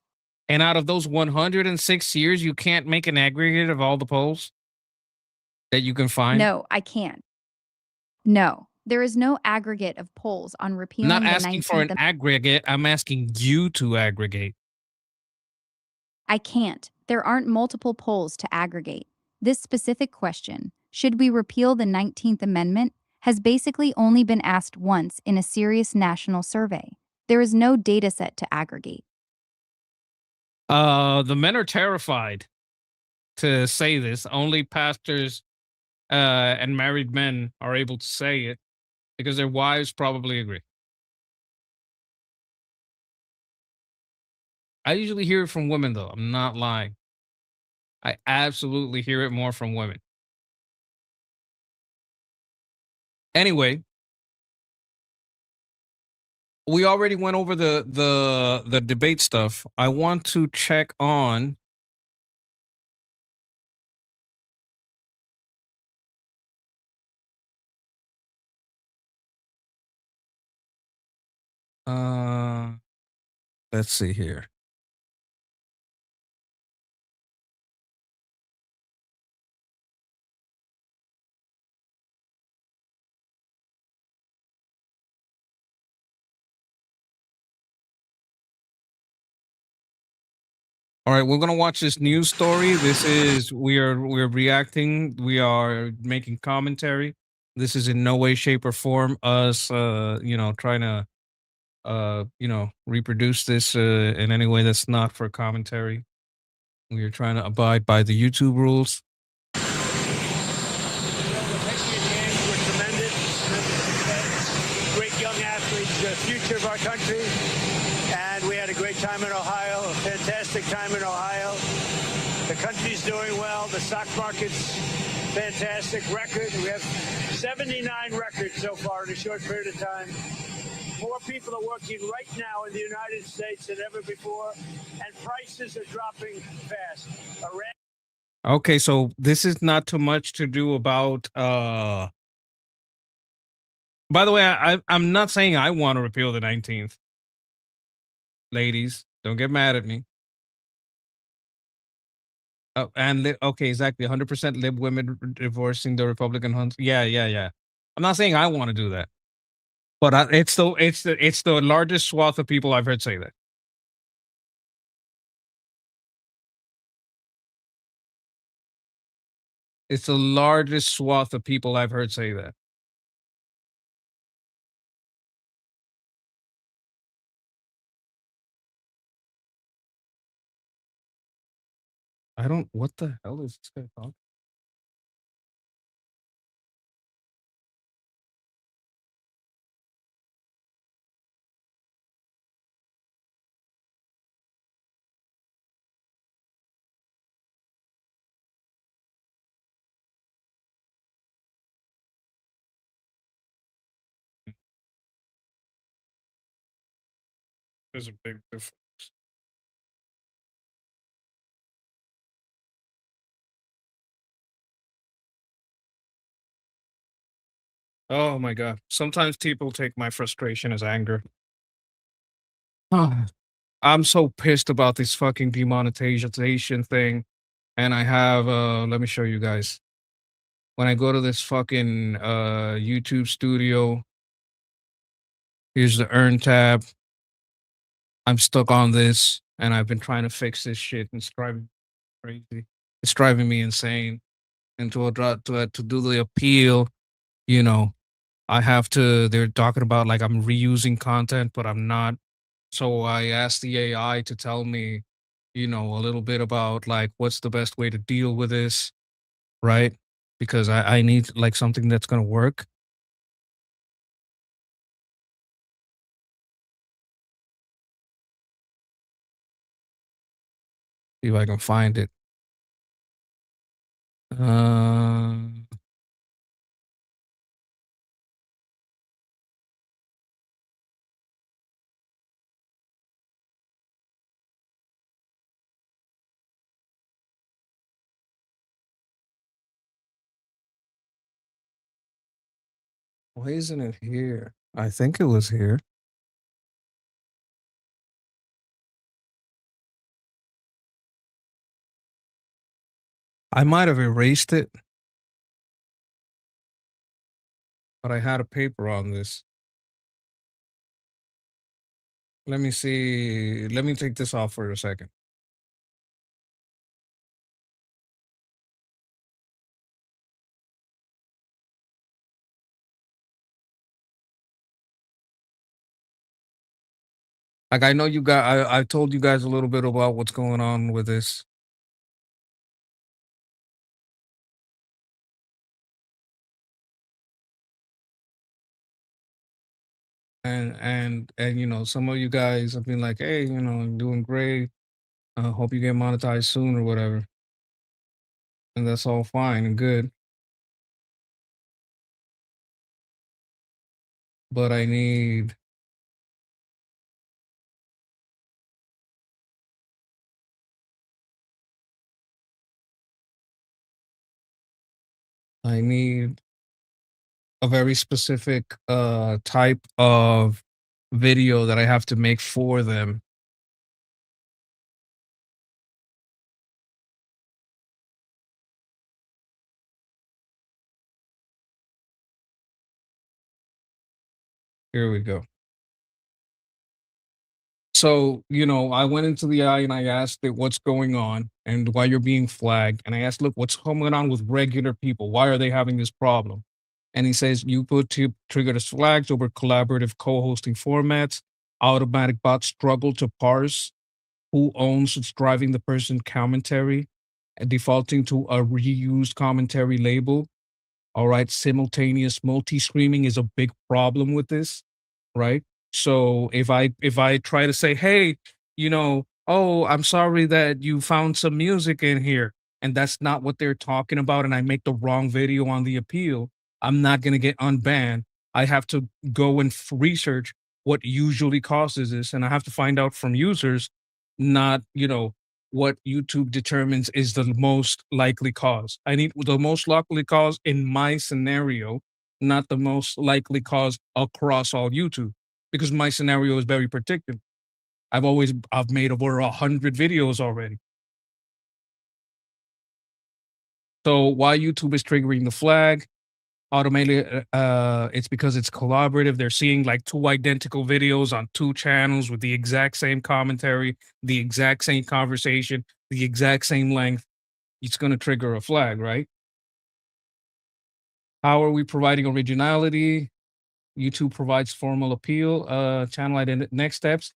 And out of those 106 years, you can't make an aggregate of all the polls that you can find? No, I can't. No, there is no aggregate of polls on I'm repealing not the 19th asking for an aggregate. I'm asking you to aggregate. I can't. There aren't multiple polls to aggregate. This specific question, should we repeal the 19th Amendment, has basically only been asked once in a serious national survey. There is no data set to aggregate. The men are terrified to say this. Only pastors and married men are able to say it because their wives probably agree. I usually hear it from women, though. I'm not lying. I absolutely hear it more from women. Anyway, we already went over the debate stuff. I want to check on let's see here. All right, we're gonna watch this news story. This is we're reacting. We are making commentary. This is in no way, shape, or form us, trying to, reproduce this in any way that's not for commentary. We are trying to abide by the YouTube rules. Great young athletes, the future of our country. And we had a great time in Ohio, a fantastic time in Ohio. The country's doing well. The stock market's fantastic record. We have 79 records so far in a short period of time. More people are working right now in the United States than ever before, and prices are dropping fast. Okay, so this is not too much to do about by the way, I'm not saying I want to repeal the 19th. Ladies, don't get mad at me. Oh, and okay, exactly. 100% lib women divorcing the Republican hunts. Yeah. I'm not saying I want to do that, but it's the largest swath of people I've heard say that. It's the largest swath of people I've heard say that. I don't. What the hell is this guy talking? There's a big difference. Oh my god. Sometimes people take my frustration as anger. Ah, I'm so pissed about this fucking demonetization thing. And I have let me show you guys. When I go to this fucking YouTube studio, here's the earn tab. I'm stuck on this and I've been trying to fix this shit and it's driving me crazy. It's driving me insane. And to do the appeal, you know, I have to they're talking about like I'm reusing content, but I'm not. So I asked the AI to tell me, you know, a little bit about like what's the best way to deal with this, right? Because I need like something that's gonna work. See if I can find it. Uh, why isn't it here? I think it was here. I might have erased it, but I had a paper on this. Let me see. Let me take this off for a second. Like I know you got I told you guys a little bit about what's going on with this. And you know, some of you guys have been like, hey, you know, I'm doing great. Hope you get monetized soon or whatever. And that's all fine and good. But I need a very specific type of video that I have to make for them. Here we go. So, you know, I went into the eye and I asked it what's going on and why you're being flagged. And I asked, look, what's going on with regular people? Why are they having this problem? And he says, you put to trigger the flags over collaborative co-hosting formats. Automatic bots struggle to parse who owns what's driving the person commentary and defaulting to a reused commentary label. All right. Simultaneous multi-streaming is a big problem with this, right? So if I try to say, hey, you know, oh, I'm sorry that you found some music in here, and that's not what they're talking about, and I make the wrong video on the appeal, I'm not gonna get unbanned. I have to go and research what usually causes this, and I have to find out from users, not, you know, what YouTube determines is the most likely cause. I need the most likely cause in my scenario, not the most likely cause across all YouTube, because my scenario is very particular. I've made over 100 videos already. So why YouTube is triggering the flag automatically? It's because it's collaborative. They're seeing like two identical videos on two channels with the exact same commentary, the exact same conversation, the exact same length. It's going to trigger a flag, right? How are we providing originality? YouTube provides formal appeal, channel identity. Next steps.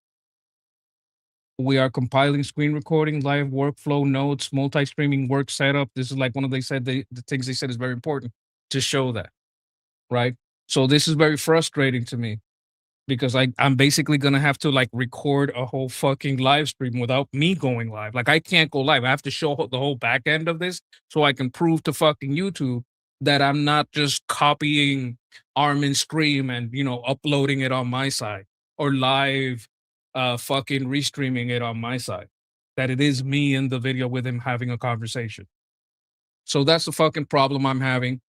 We are compiling screen recording, live workflow notes, multi-streaming work setup. This is like one of the things they said is very important to show that, right? So this is very frustrating to me because I'm basically gonna have to like record a whole fucking live stream without me going live. Like I can't go live. I have to show the whole back end of this so I can prove to fucking YouTube that I'm not just copying Armin's stream and uploading it on my side or live fucking restreaming it on my side. That it is me in the video with him having a conversation. So that's the fucking problem I'm having.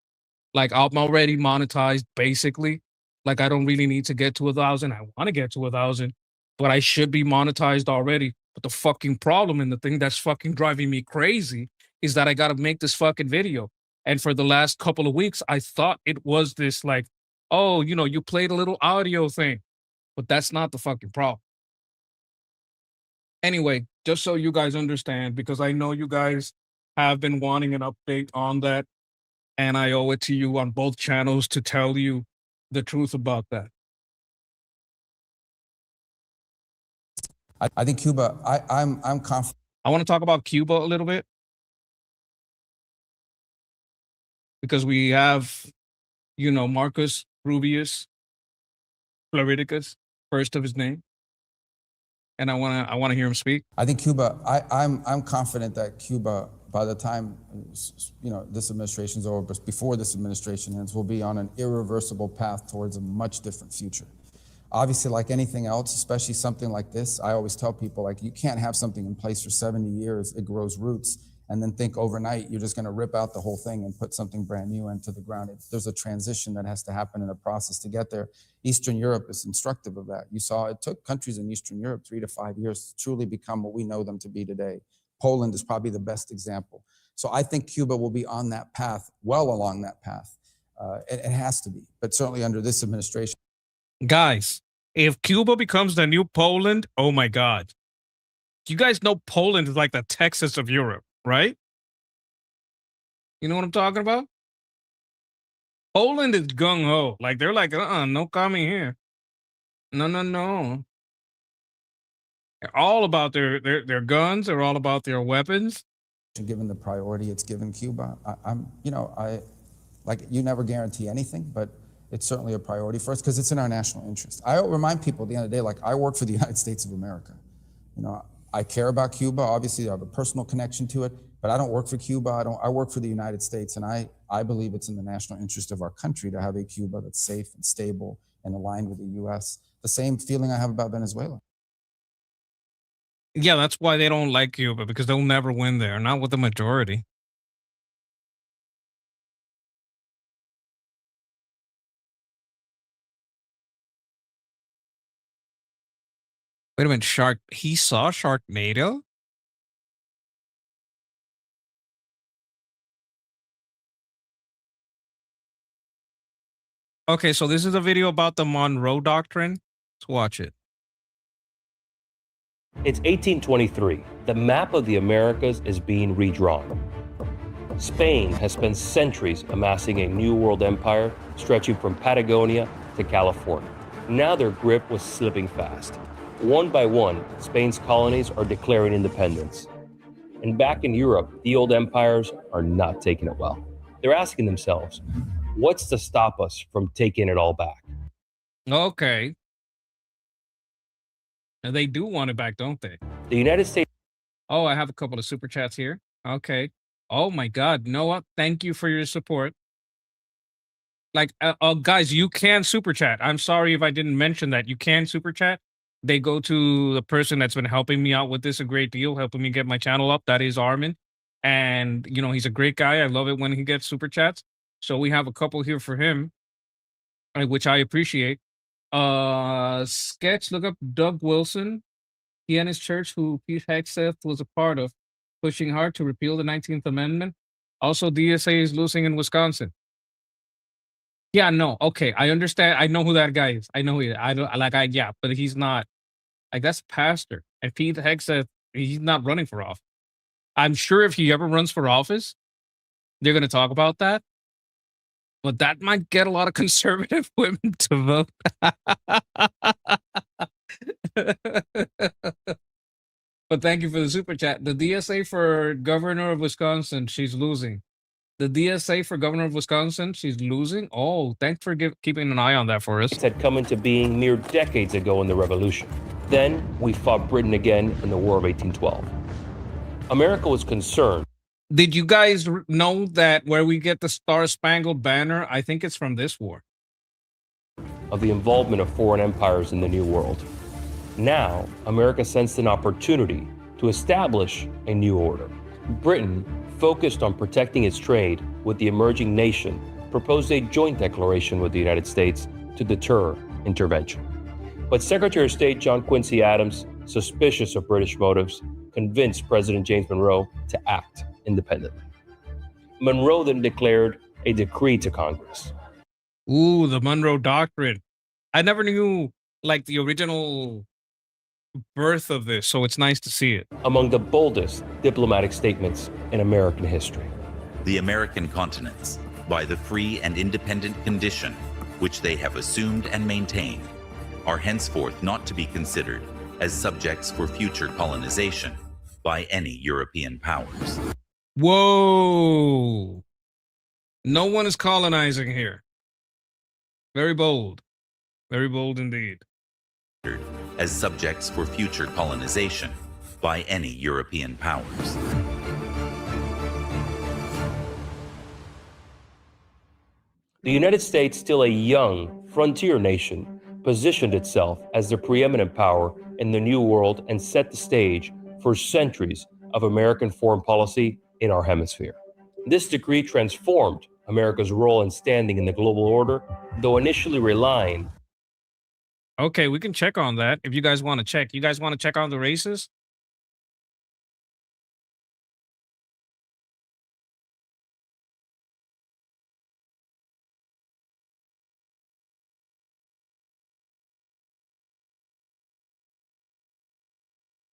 Like I'm already monetized basically. Like I don't really need to get to 1,000. I want to get to 1,000, but I should be monetized already. But the fucking problem and the thing that's fucking driving me crazy is that I got to make this fucking video. And for the last couple of weeks, I thought it was this like, oh, you played a little audio thing, but that's not the fucking problem. Anyway, just so you guys understand, because I know you guys have been wanting an update on that, and I owe it to you on both channels to tell you the truth about that. I think Cuba, I'm confident. I want to talk about Cuba a little bit because we have, Marcus Rubius Floridicus, first of his name. And I want to hear him speak. I think Cuba, I'm confident that Cuba, by the time, this administration's over, but before this administration ends, will be on an irreversible path towards a much different future. Obviously, like anything else, especially something like this, I always tell people, like, you can't have something in place for 70 years, it grows roots, and then think overnight you're just going to rip out the whole thing and put something brand new into the ground. There's a transition that has to happen in a process to get there. Eastern Europe is instructive of that. You saw it took countries in Eastern Europe 3 to 5 years to truly become what we know them to be today. Poland is probably the best example. So I think Cuba will be on that path, well along that path. It has to be, but certainly under this administration. Guys, if Cuba becomes the new Poland, oh my God. You guys know Poland is like the Texas of Europe, right? You know what I'm talking about? Poland is gung-ho. Like, they're like, no coming here. No. They're all about their guns. They're all about their weapons. Given the priority it's given Cuba, you never guarantee anything, but it's certainly a priority for us because it's in our national interest. I remind people at the end of the day, like, I work for the United States of America. I care about Cuba. Obviously, I have a personal connection to it, but I don't work for Cuba. I work for the United States, and I believe it's in the national interest of our country to have a Cuba that's safe and stable and aligned with the U.S. The same feeling I have about Venezuela. Yeah, that's why they don't like Cuba, because they'll never win there, not with the majority. Wait a minute, he saw Sharknado? Okay, so this is a video about the Monroe Doctrine. Let's watch it. It's 1823. The map of the Americas is being redrawn. Spain has spent centuries amassing a new world empire stretching from Patagonia to California. Now their grip was slipping fast. One by one, Spain's colonies are declaring independence. And back in Europe, the old empires are not taking it well. They're asking themselves, what's to stop us from taking it all back? Okay. And they do want it back, don't they? The United States. Oh, I have a couple of super chats here. Okay. Oh my God, Noah, thank you for your support. Like, guys, you can super chat. I'm sorry if I didn't mention that. You can super chat. They go to the person that's been helping me out with this a great deal, helping me get my channel up. That is Armin. And, he's a great guy. I love it when he gets super chats. So we have a couple here for him, which I appreciate. Sketch, look up Doug Wilson. He and his church, who Pete Hegseth was a part of, pushing hard to repeal the 19th Amendment. Also, DSA is losing in Wisconsin. Yeah, no, okay, I understand. I know who that guy is. I know he. I don't but he's not. Like, that's pastor. And Pete Hegseth, he's not running for office. I'm sure if he ever runs for office, they're going to talk about that. But that might get a lot of conservative women to vote. But thank you for the super chat. The DSA for governor of Wisconsin, she's losing. The DSA for governor of Wisconsin, she's losing. Oh, thanks for keeping an eye on that for us. Had come into being mere decades ago in the Revolution. Then we fought Britain again in the War of 1812. America was concerned. Did you guys know that where we get the Star Spangled Banner, I think it's from this war? Of the involvement of foreign empires in the New World. Now, America sensed an opportunity to establish a new order. Britain, focused on protecting its trade with the emerging nation, proposed a joint declaration with the United States to deter intervention. But Secretary of State John Quincy Adams, suspicious of British motives, convinced President James Monroe to act independently. Monroe then declared a decree to Congress. Ooh, the Monroe Doctrine. I never knew like the original birth of this, so it's nice to see it. Among the boldest diplomatic statements in American history. The American continents, by the free and independent condition which they have assumed and maintained, are henceforth not to be considered as subjects for future colonization by any European powers. Whoa! No one is colonizing here. Very bold. Very bold indeed. As subjects for future colonization by any European powers. The United States, still a young frontier nation, positioned itself as the preeminent power in the New World and set the stage for centuries of American foreign policy in our hemisphere. This decree transformed America's role and standing in the global order, though initially relying. Okay, we can check on that if you guys want to check. You guys want to check on the races?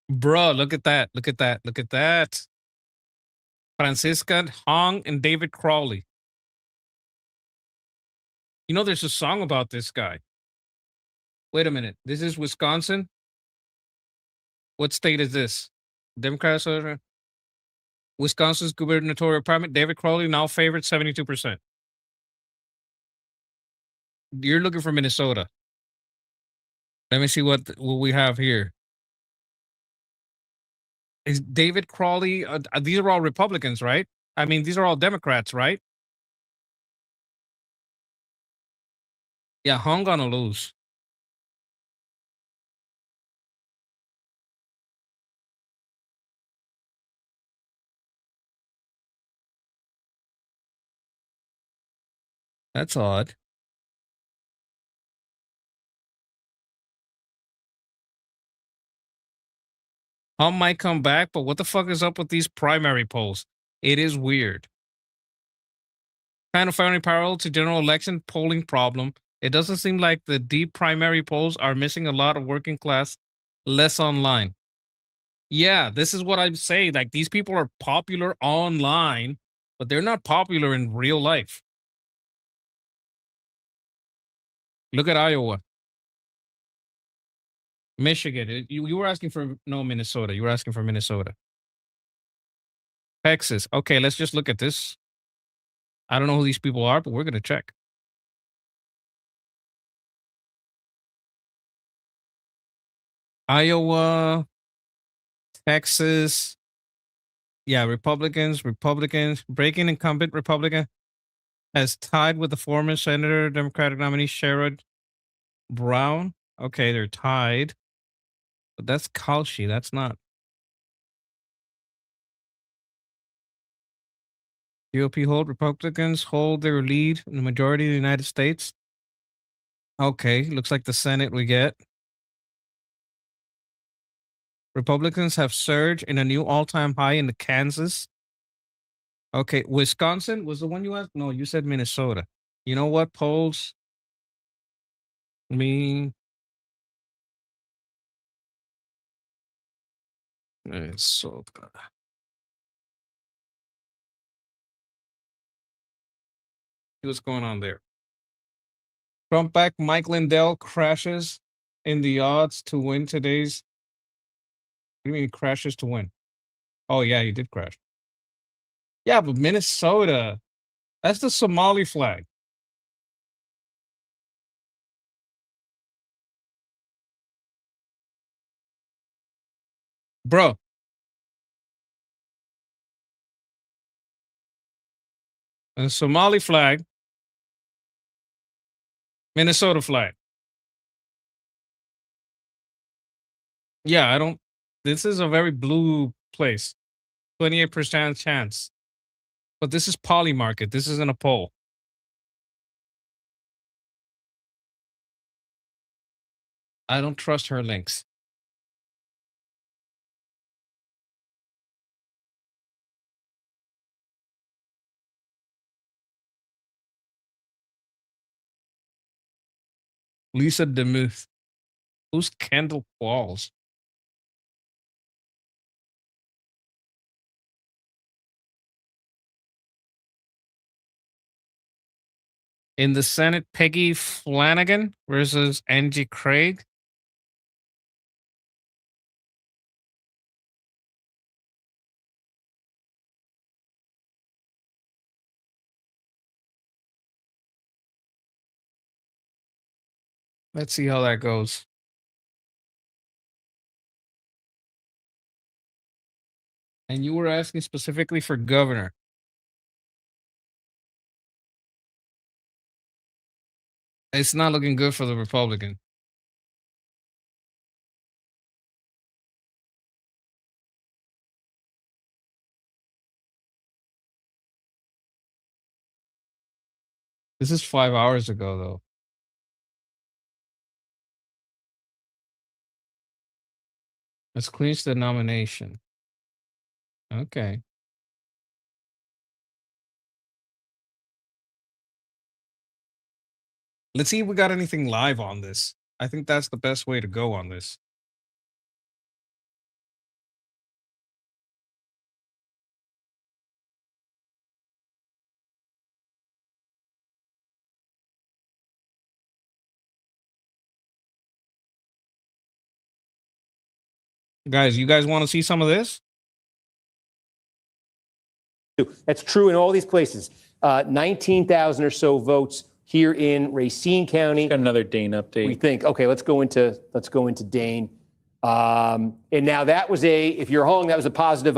Bruh, look at that. Look at that. Look at that. Francisca Hong and David Crawley. You know, there's a song about this guy. Wait a minute. This is Wisconsin? What state is this? Democrats? Wisconsin's gubernatorial primary. David Crawley now favored 72%. You're looking for Minnesota. Let me see what we have here. Is David Crawley? These are all Republicans, right? I mean, these are all Democrats, right? Yeah, Hong gonna lose. That's odd. Hong might come back, but what the fuck is up with these primary polls? It is weird. Kind of finding parallel to general election polling problem. It doesn't seem like the deep primary polls are missing a lot of working class, less online. Yeah, this is what I'm saying. Like, these people are popular online, but they're not popular in real life. Look at Iowa. Michigan. You were asking for no Minnesota. You were asking for Minnesota. Texas. Okay, let's just look at this. I don't know who these people are, but we're going to check. Iowa, Texas. Yeah, Republicans, breaking incumbent Republican has tied with the former Senator Democratic nominee Sherrod Brown. Okay, they're tied. But that's Kalshi. That's not. GOP Republicans hold their lead in the majority of the United States. Okay, looks like the Senate we get. Republicans have surged in a new all-time high in the Kansas. Okay, Wisconsin was the one you asked? No, you said Minnesota. You know what polls mean? It's so good. See what's going on there. Trump back Mike Lindell crashes in the odds to win today's do you mean he crashes to win? Oh, yeah, he did crash. Yeah, but Minnesota, that's the Somali flag. Bro. A Somali flag. Minnesota flag. Yeah, I don't. This is a very blue place. 28% chance. But this is Poly Market. This isn't a poll. I don't trust her links. Lisa DeMuth. Who's Kendall Walls? In the Senate, Peggy Flanagan versus Angie Craig. Let's see how that goes. And you were asking specifically for governor. It's not looking good for the Republican. This is 5 hours ago, though. Let's clinch the nomination. Okay. Let's see if we got anything live on this. I think that's the best way to go on this. Guys, you guys want to see some of this? That's true in all these places. 19,000 or so votes here in Racine County. Got another Dane update. We think, okay, let's go into Dane. And now that was if you're home, that was a positive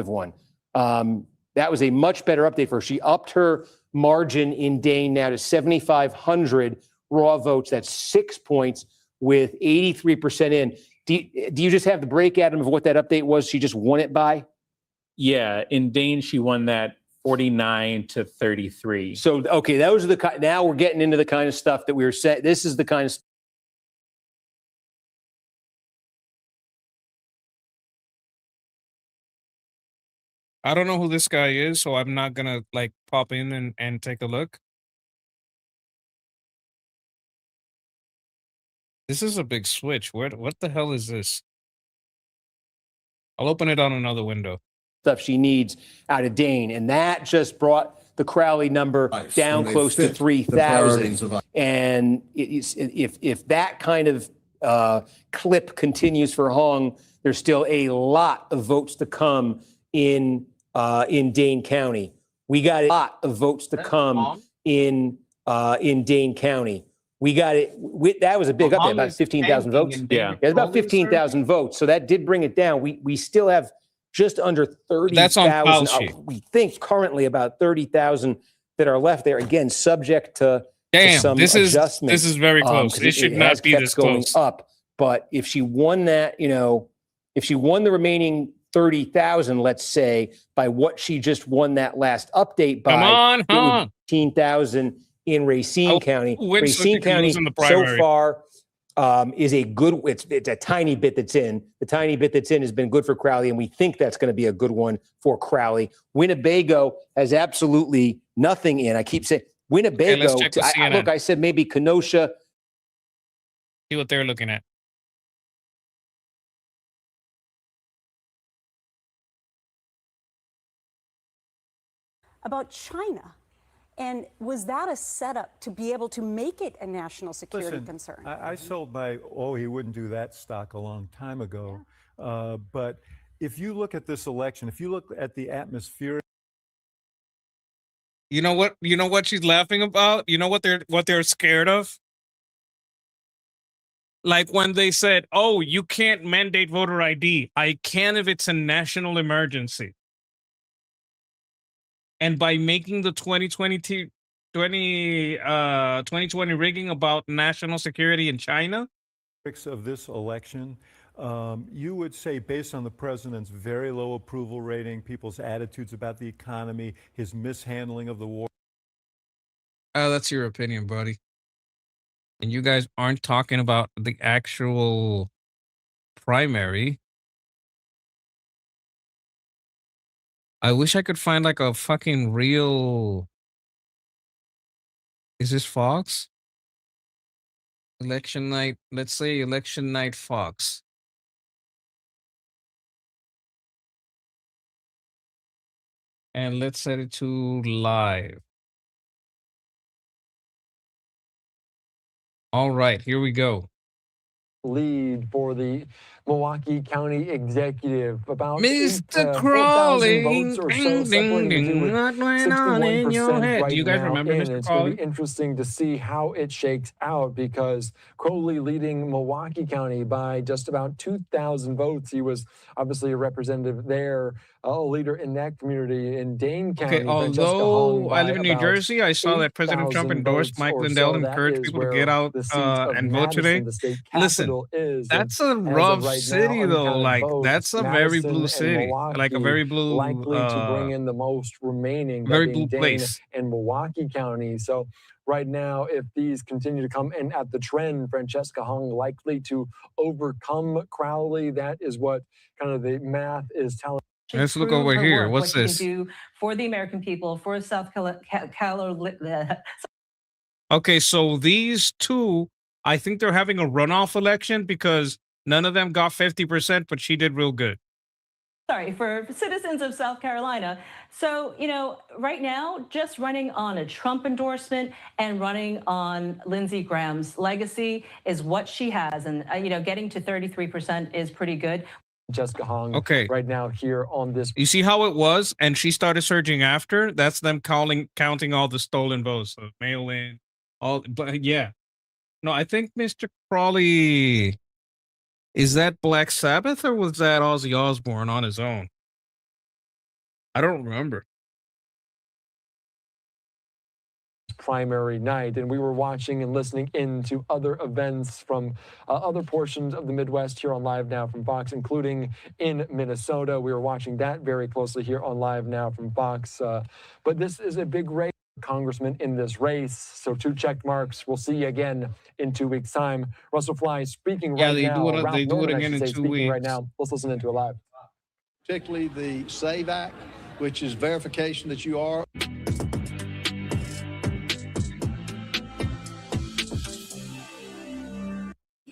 one. That was a much better update for her. She upped her margin in Dane now to 7,500 raw votes. That's 6 points with 83% in. Do you just have the break, Adam, of what that update was? She just won it by? Yeah, in Dane, she won that 49-33. So, okay, those are now we're getting into the kind of stuff that we were saying. This is the kind of I don't know who this guy is, so I'm not gonna like pop in and take a look. This is a big switch. What the hell is this? I'll open it on another window. Stuff she needs out of Dane, and that just brought the Crowley number down close to 3,000. And if that kind of clip continues for Hong, there's still a lot of votes to come in Dane County. We got a lot of votes to come in Dane County. We got it. That was a big update, about 15,000 votes. Yeah, it's about 15,000 votes. So that did bring it down. We still have just under 30,000. That's on file sheet. We think currently about 30,000 that are left there. Again, subject to some this adjustments. is very close. It should not be this going close. up. But if she won that, if she won the remaining 30,000, let's say, by what she just won that last update by, Come on, it would be 15,000 in Racine County. Racine County so far is a good, it's a tiny bit that's in. The tiny bit that's in has been good for Crowley, and we think that's going to be a good one for Crowley. Winnebago has absolutely nothing in. I keep saying Winnebago. Okay, look, I said maybe Kenosha. See what they're looking at. About China. And was that a setup to be able to make it a national security concern? I sold my, he wouldn't do that stock a long time ago. But if you look at this election, if you look at the atmosphere, You know what? You know what she's laughing about? You know what they're scared of? Like when they said, "Oh, you can't mandate voter ID." I can if it's a national emergency. And by making the 2020 rigging about national security in China, of this election, you would say, based on the president's very low approval rating, people's attitudes about the economy, his mishandling of the war. that's your opinion, buddy. And you guys aren't talking about the actual primary. I wish I could find like a fucking real. Is this Fox? Election night. Let's say election night Fox. And let's set it to live. All right, here we go. Lead for the Milwaukee County Executive. About Mr. 4,000 Crawley, votes or so, ding, separating the two with what went on in your 61% head? right Do you guys now remember in. Mr. It's going Crawley? to be interesting to see how it shakes out because Crowley leading Milwaukee County by just about 2,000 votes. He was obviously a representative there, a leader in that community. In Dane County, Okay, Francesca although Hong I by live in New about Jersey, I saw that President Trump 8,000 endorsed votes Mike or Lindell so. and That encouraged is people to where get out the seat of and vote today. Madison, the state Listen, capital, is. And that's a as of rough right now, city though. uncounted Like votes, that's a very Madison blue and city, like a very Milwaukee blue, likely to bring in the most remaining, that very being blue Dane place. and Milwaukee County. So right now, if these continue to come in at the trend, Francesca Hung likely to overcome Crowley. That is what kind of the math is telling. Let's look prove over her here. work, What's what this? she can do for the American people, for South Carolina. Okay, so these two, I think they're having a runoff election because none of them got 50%, but she did real good. Sorry, for citizens of South Carolina. So, you know, right now, just running on a Trump endorsement and running on Lindsey Graham's legacy is what she has. And, you know, getting to 33% is pretty good. Jessica Hong Okay. right now here on this. You see how it was, and she started surging after. That's them counting all the stolen votes, so mail in, all. But yeah, no, I think Mr. Crawley, is that Black Sabbath or was that Ozzy Osbourne on his own? I don't remember. Primary night, and we were watching and listening into other events from other portions of the Midwest here on Live Now from Fox, including in Minnesota. We were watching that very closely here on Live Now from Fox. But this is a big race, congressman in this race. So 2 check marks. We'll see you again in 2 weeks' time. Russell Fly speaking right now. Yeah, they do it again in 2 speaking right weeks. now. Let's listen into it live. Particularly the SAVE Act, which is verification that you are.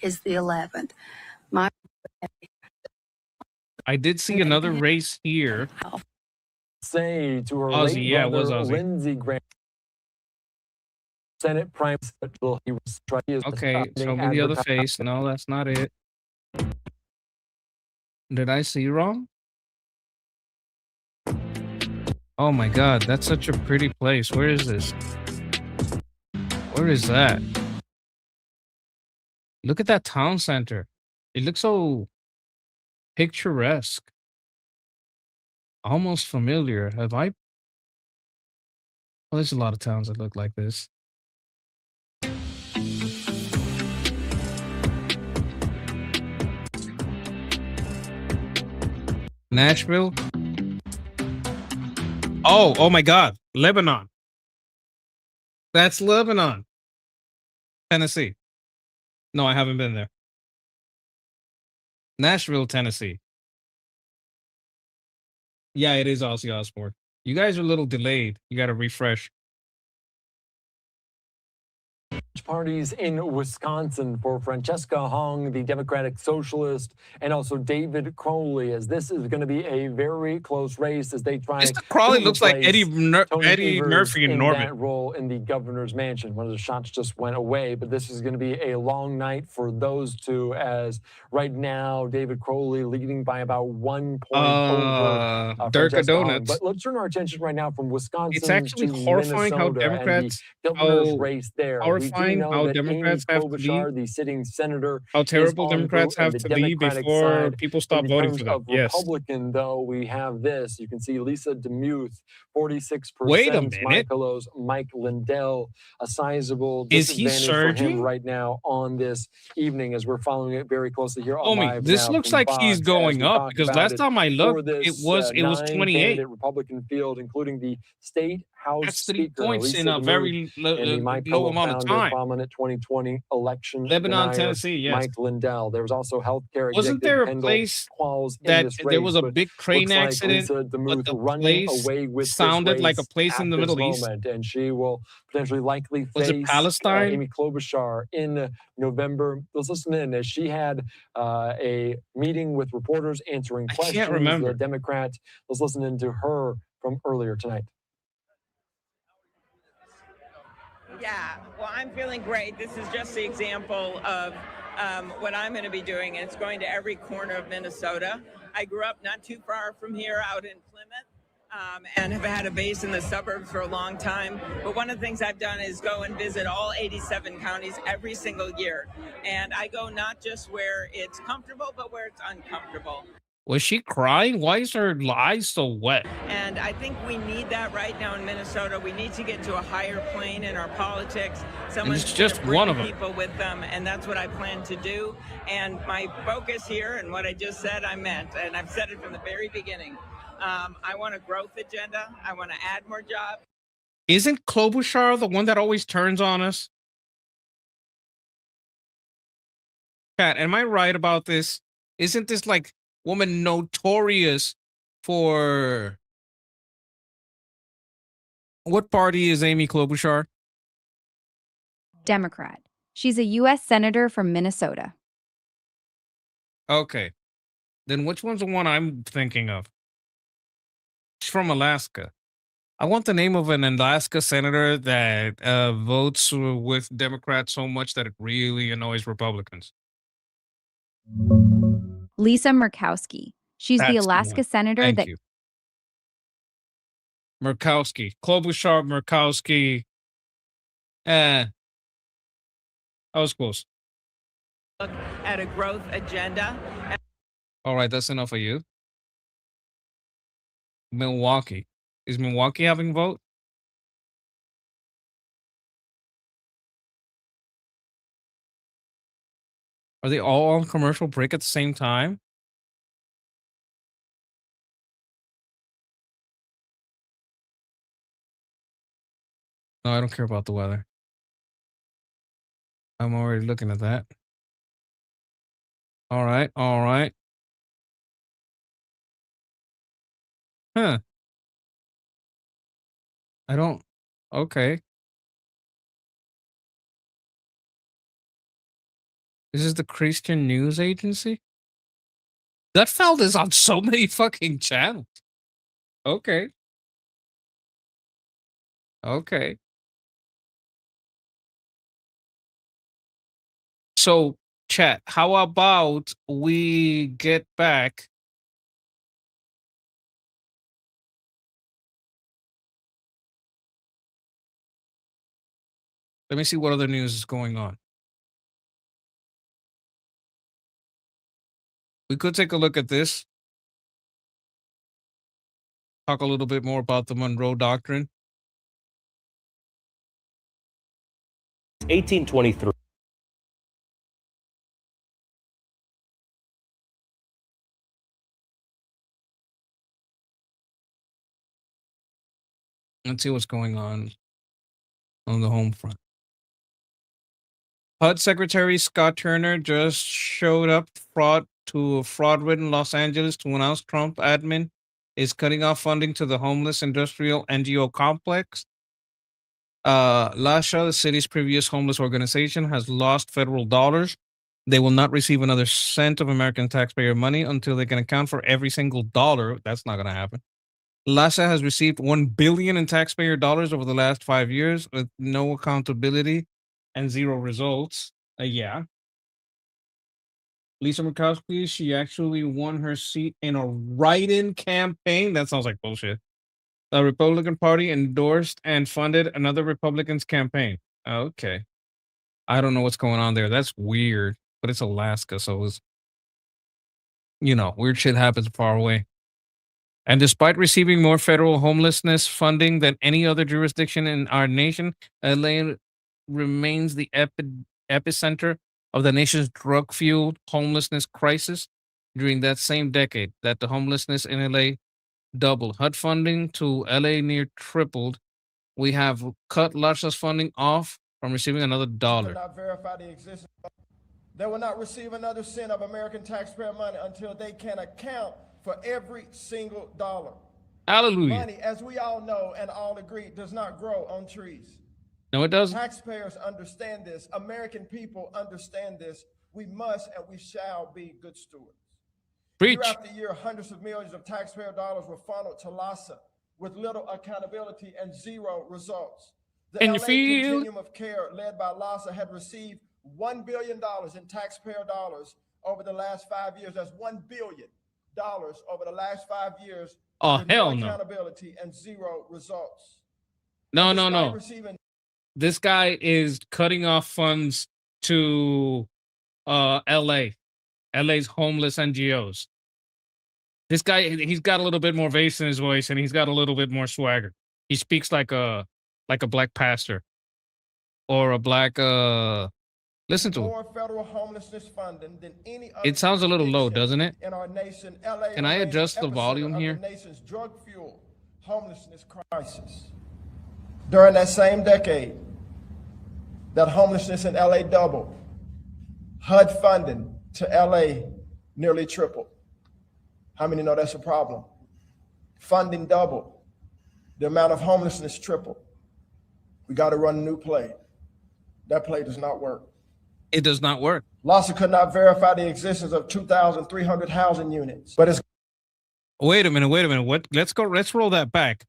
Is the 11th. I did see another race here. Say to her Ozzy, late yeah, it was brother, Ozzy. Lindsey Graham. Senate Prime Special. He was Okay, show me the other face. No, that's not it. Did I see wrong? Oh my god, that's such a pretty place. Where is this? Where is that? Look at that town center. It looks so picturesque. Almost familiar. Have I? Well, there's a lot of towns that look like this. Nashville. Oh my God. Lebanon. That's Lebanon. Tennessee. No, I haven't been there. Nashville, Tennessee. Yeah, it is Ozzy Osbourne. You guys are a little delayed. You got to refresh. parties in Wisconsin for Francesca Hong, the Democratic Socialist, and also David Crowley, as this is going to be a very close race as they try. Mr. Crowley to looks like replace Eddie Evers Murphy in Norbit. that role in the governor's mansion. One of the shots just went away, but this is going to be a long night for those two, as right now David Crowley leading by about 1 point over Durka Francesca Hong. Donuts. But let's turn our attention right now from Wisconsin It's actually to horrifying how Minnesota and Democrats, the governor's how race there. horrifying how Democrats have to Klobuchar, leave, the sitting senator, how is terrible on Democrats the- on have the to leave Democratic before side. people stop In voting terms for them. of Yes. Republican, though, we have this. You can see Lisa DeMuth, 46%. Wait a minute. Monica Lowe's Mike Lindell, a sizable Is he disadvantage for him surging? right now on this evening as we're following it very closely here on Homie, Live this Now looks from like he's Fox as going we up talk because about last it time I for looked, this, it was 28. nine-candidate Republican field, including the state House That's 3 Speaker, points Lisa in a DeMuth, very and the My low Pillow amount of founder, time. prominent 2020 election Lebanon, denier, Tennessee, yes. Mike Lindell. There was also healthcare Wasn't executive there a Kendall place Qualls in that this there was race, a but big train looks like accident, Lisa but DeMuth the running place away with sounded this like a race place in the at this Middle East? moment, and she will potentially likely Was it face Palestine? Amy Klobuchar in November. Let's listen in as she had a meeting with reporters answering I questions. can't remember. The Democrat. Let's listen into her from earlier tonight. Yeah, well, I'm feeling great. This is just the example of what I'm going to be doing. It's going to every corner of Minnesota. I grew up not too far from here out in Plymouth and have had a base in the suburbs for a long time. But one of the things I've done is go and visit all 87 counties every single year. And I go not just where it's comfortable, but where it's uncomfortable. Was she crying? Why is her eyes so wet? And I think we need that right now in Minnesota. We need to get to a higher plane in our politics. Someone's it's just gonna bring one of them. people with them, and that's what I plan to do. And my focus here and what I just said, I meant, and I've said it from the very beginning. I want a growth agenda. I want to add more jobs. Isn't Klobuchar the one that always turns on us? Pat, am I right about this? Isn't this like woman notorious for what party is Amy Klobuchar? Democrat. She's a U.S. Senator from Minnesota. Okay. Then which one's the one I'm thinking of? She's from Alaska. I want the name of an Alaska senator that votes with Democrats so much that it really annoys Republicans. Lisa Murkowski. She's That's the the Alaska one. senator Thank that you. Murkowski. Klobuchar, Murkowski. I was close. Look at a growth agenda. All right, that's enough of you. Milwaukee. Is Milwaukee having a vote? Are they all on commercial break at the same time? No, I don't care about the weather. I'm already looking at that. All right, all right. Huh. I don't. Okay. This is the Christian News Agency? That felt is on so many fucking channels. Okay. Okay. So, chat, how about we get back? Let me see what other news is going on. We could take a look at this. Talk a little bit more about the Monroe Doctrine. 1823. Let's see what's going on the home front. HUD Secretary Scott Turner just showed up to a fraud-ridden Los Angeles to announce Trump admin is cutting off funding to the homeless industrial NGO complex. Lasha, the city's previous homeless organization, has lost federal dollars. They will not receive another cent of American taxpayer money until they can account for every single dollar. That's not going to happen. Lasha has received $1 billion in taxpayer dollars over the last 5 years with no accountability and zero results. Yeah. Lisa Murkowski, she actually won her seat in a write-in campaign. That sounds like bullshit. The Republican Party endorsed and funded another Republican's campaign. Okay. I don't know what's going on there. That's weird, but it's Alaska, so it's, weird shit happens far away. And despite receiving more federal homelessness funding than any other jurisdiction in our nation, LA remains the epicenter of the nation's drug-fueled homelessness crisis. During that same decade, that the homelessness in LA doubled. HUD funding to LA near tripled. We have cut Lasha's funding off from receiving another dollar. Not verify the existence. They will not receive another cent of American taxpayer money until they can account for every single dollar. Hallelujah. Money, as we all know and all agree, does not grow on trees. No, it doesn't. Taxpayers understand this. American people understand this. We must and we shall be good stewards. Preach. Year after year, hundreds of millions of taxpayer dollars were funneled to LAHSA with little accountability and zero results. The LA Continuum of Care, led by LAHSA, had received $1 billion in taxpayer dollars over the last 5 years. That's $1 billion over the last 5 years. Oh, hell no. No. Accountability and zero results. No. This guy is cutting off funds to LA's homeless NGOs. This guy, he's got a little bit more bass in his voice, and he's got a little bit more swagger. He speaks like a black pastor or a black listen to more federal homelessness funding than any other. It sounds a little low, doesn't it? In our nation, LA Can I adjust the volume here? The nation's drug-fueled homelessness crisis. During that same decade, that homelessness in LA doubled. HUD funding to LA nearly tripled. How many know that's a problem? Funding doubled. The amount of homelessness tripled. We got to run a new play. That play does not work. It does not work. LAHSA could not verify the existence of 2,300 housing units, but it's. Wait a minute. What? Let's roll that back.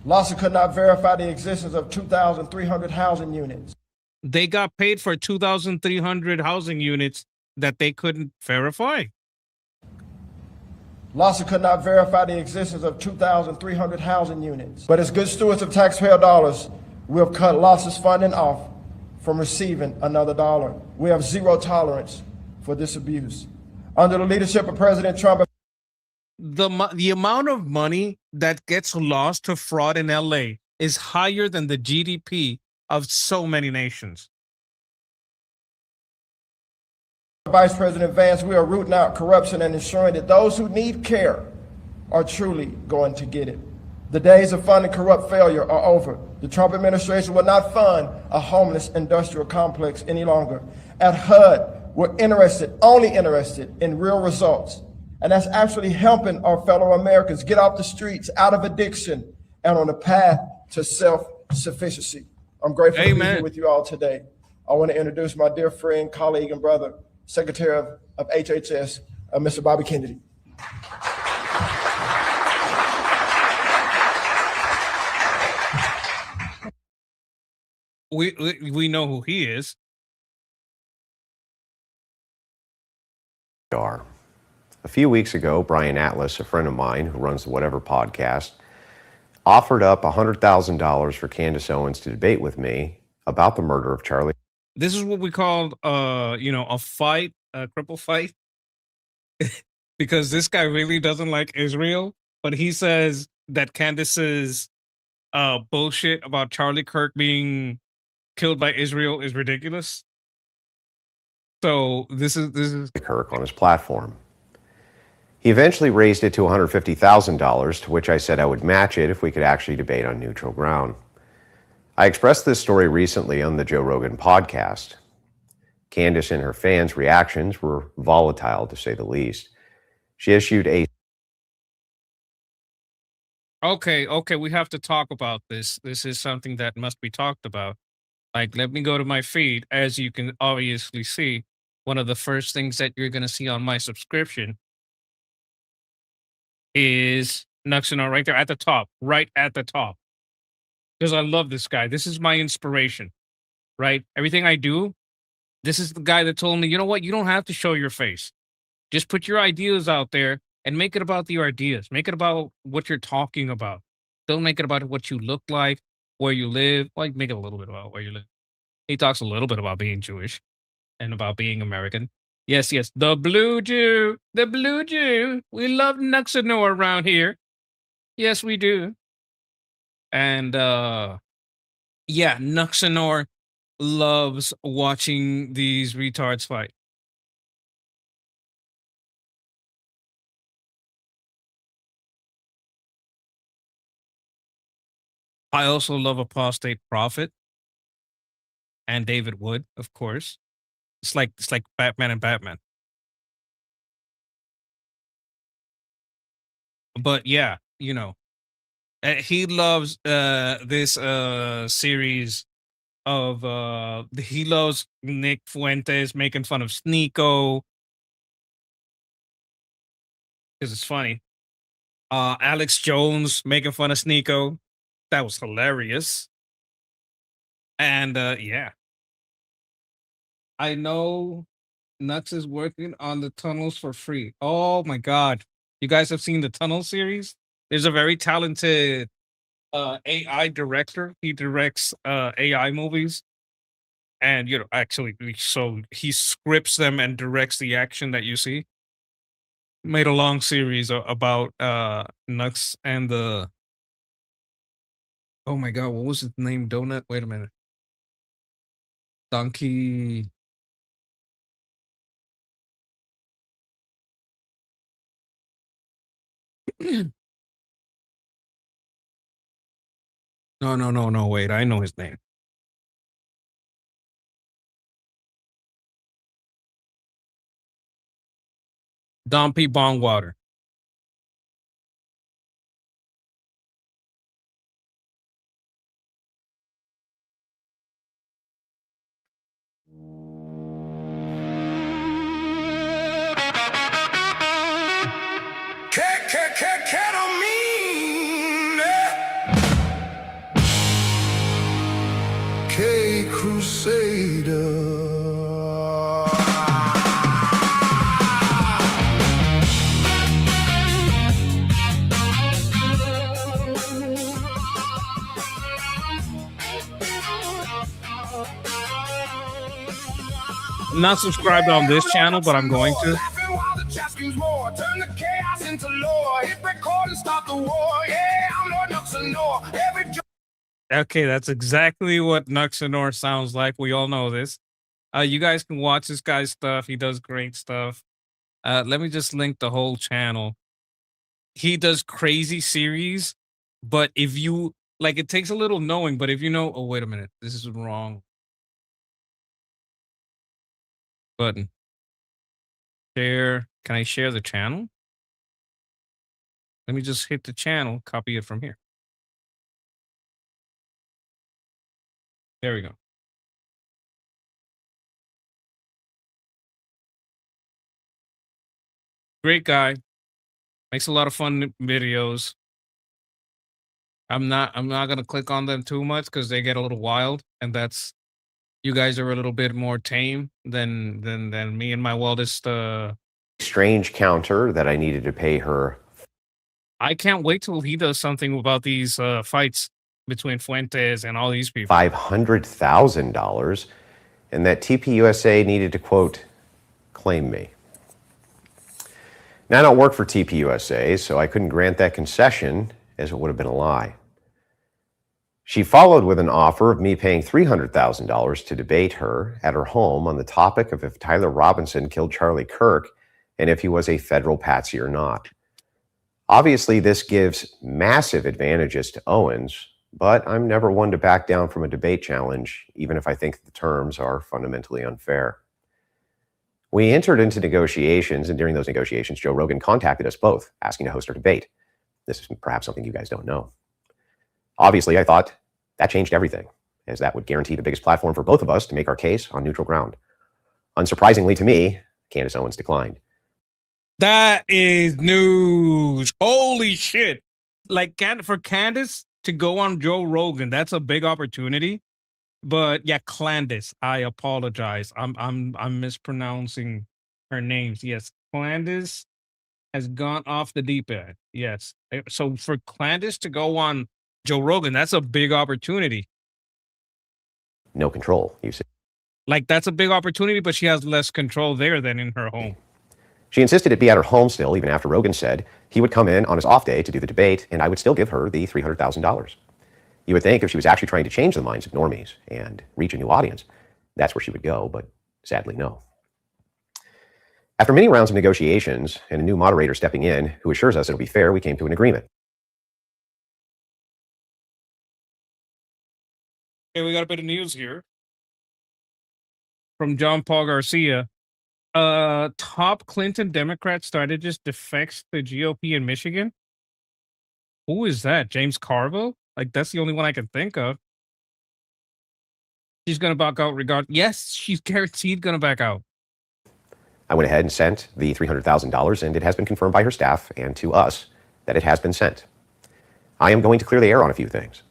LAHSA could not verify the existence of 2,300 housing units. They got paid for 2,300 housing units that they couldn't verify. LAHSA could not verify the existence of 2,300 housing units. But as good stewards of taxpayer dollars, we have cut LAHSA's funding off from receiving another dollar. We have zero tolerance for this abuse. Under the leadership of President Trump, the amount of money that gets lost to fraud in LA is higher than the GDP of so many nations. Vice President Vance, we are rooting out corruption and ensuring that those who need care are truly going to get it. The days of funding corrupt failure are over. The Trump administration will not fund a homeless industrial complex any longer. At HUD, we're only interested in real results. And that's actually helping our fellow Americans get off the streets, out of addiction, and on a path to self-sufficiency. I'm grateful to be here with you all today. I want to introduce my dear friend, colleague, and brother, Secretary of HHS, Mr. Bobby Kennedy. We know who he is. A few weeks ago, Brian Atlas, a friend of mine who runs the Whatever podcast, offered up $100,000 for Candace Owens to debate with me about the murder of Charlie. This is what we call, a fight, a cripple fight, because this guy really doesn't like Israel, but he says that Candace's bullshit about Charlie Kirk being killed by Israel is ridiculous. So this is Kirk on his platform. He eventually raised it to $150,000, to which I said I would match it if we could actually debate on neutral ground. I expressed this story recently on the Joe Rogan podcast. Candace and her fans' reactions were volatile, to say the least. She issued a Okay, okay, we have to talk about this. This is something that must be talked about. Like, let me go to my feed. As you can obviously see, one of the first things that you're gonna see on my subscription is Nuxino right there at the top, right at the top. Because I love this guy. This is my inspiration, right? Everything I do, this is the guy that told me, you know what? You don't have to show your face. Just put your ideas out there and make it about your ideas. Make it about what you're talking about. Don't make it about what you look like, where you live. Like, make it a little bit about where you live. He talks a little bit about being Jewish and about being American. Yes, yes. The Blue Jew. The Blue Jew. We love Nuxino around here. Yes, we do. And yeah, Nuxinor loves watching these retards fight. I also love Apostate Prophet and David Wood, of course. It's like Batman and Batman. But yeah, you know, he loves this series of he loves Nick Fuentes making fun of Sneeko because it's funny. Alex Jones making fun of Sneeko. That was hilarious. And yeah. I know Nuts is working on the tunnels for free. Oh my god. You guys have seen the Tunnel series? There's a very talented AI director. He directs AI movies. And you know, actually, so he scripts them and directs the action that you see. Made a long series about Nux and the oh my god, what was his name? Donut? Wait a minute. Donkey. No, wait, I know his name. Dompy Bongwater. Not subscribed on this channel, but I'm going to. Okay, that's exactly what Nuxinor sounds like. We all know this. You guys can watch this guy's stuff. He does great stuff. Let me just link the whole channel. He does crazy series, but if you like, it takes a little knowing, but if you know, oh, wait a minute, this is wrong. Button. Share. Can I share the channel? Let me just hit the channel, copy it from here. There we go. Great guy. Makes a lot of fun videos. I'm not gonna click on them too much because they get a little wild, and that's you guys are a little bit more tame than me and my wildest strange counter that I needed to pay her. I can't wait till he does something about these fights between Fuentes and all these people. $500,000, and that TPUSA needed to, quote, claim me. Now, I don't work for TPUSA, so I couldn't grant that concession, as it would have been a lie. She followed with an offer of me paying $300,000 to debate her at her home on the topic of if Tyler Robinson killed Charlie Kirk and if he was a federal patsy or not. Obviously, this gives massive advantages to Owens, but I'm never one to back down from a debate challenge, even if I think the terms are fundamentally unfair. We entered into negotiations, and during those negotiations, Joe Rogan contacted us both, asking to host our debate. This is perhaps something you guys don't know. Obviously, I thought that changed everything, as that would guarantee the biggest platform for both of us to make our case on neutral ground. Unsurprisingly to me, Candace Owens declined. That is news. Holy shit. Like for Candace to go on Joe Rogan, that's a big opportunity. But yeah, Candace, I apologize. I'm mispronouncing her names. Yes, Candace has gone off the deep end. Yes. So for Candace to go on Joe Rogan, that's a big opportunity. No control, you see. Like, that's a big opportunity, but she has less control there than in her home. She insisted it be at her home still, even after Rogan said he would come in on his off day to do the debate, and I would still give her the $300,000. You would think if she was actually trying to change the minds of normies and reach a new audience, that's where she would go, but sadly, no. After many rounds of negotiations and a new moderator stepping in who assures us it'll be fair, we came to an agreement. Okay, we got a bit of news here from John Paul Garcia. Top Clinton Democrat strategist defects the GOP in Michigan. Who is that? James Carville? Like, that's the only one I can think of. She's going to back out yes, she's guaranteed going to back out. I went ahead and sent the $300,000, and it has been confirmed by her staff and to us that it has been sent. I am going to clear the air on a few things.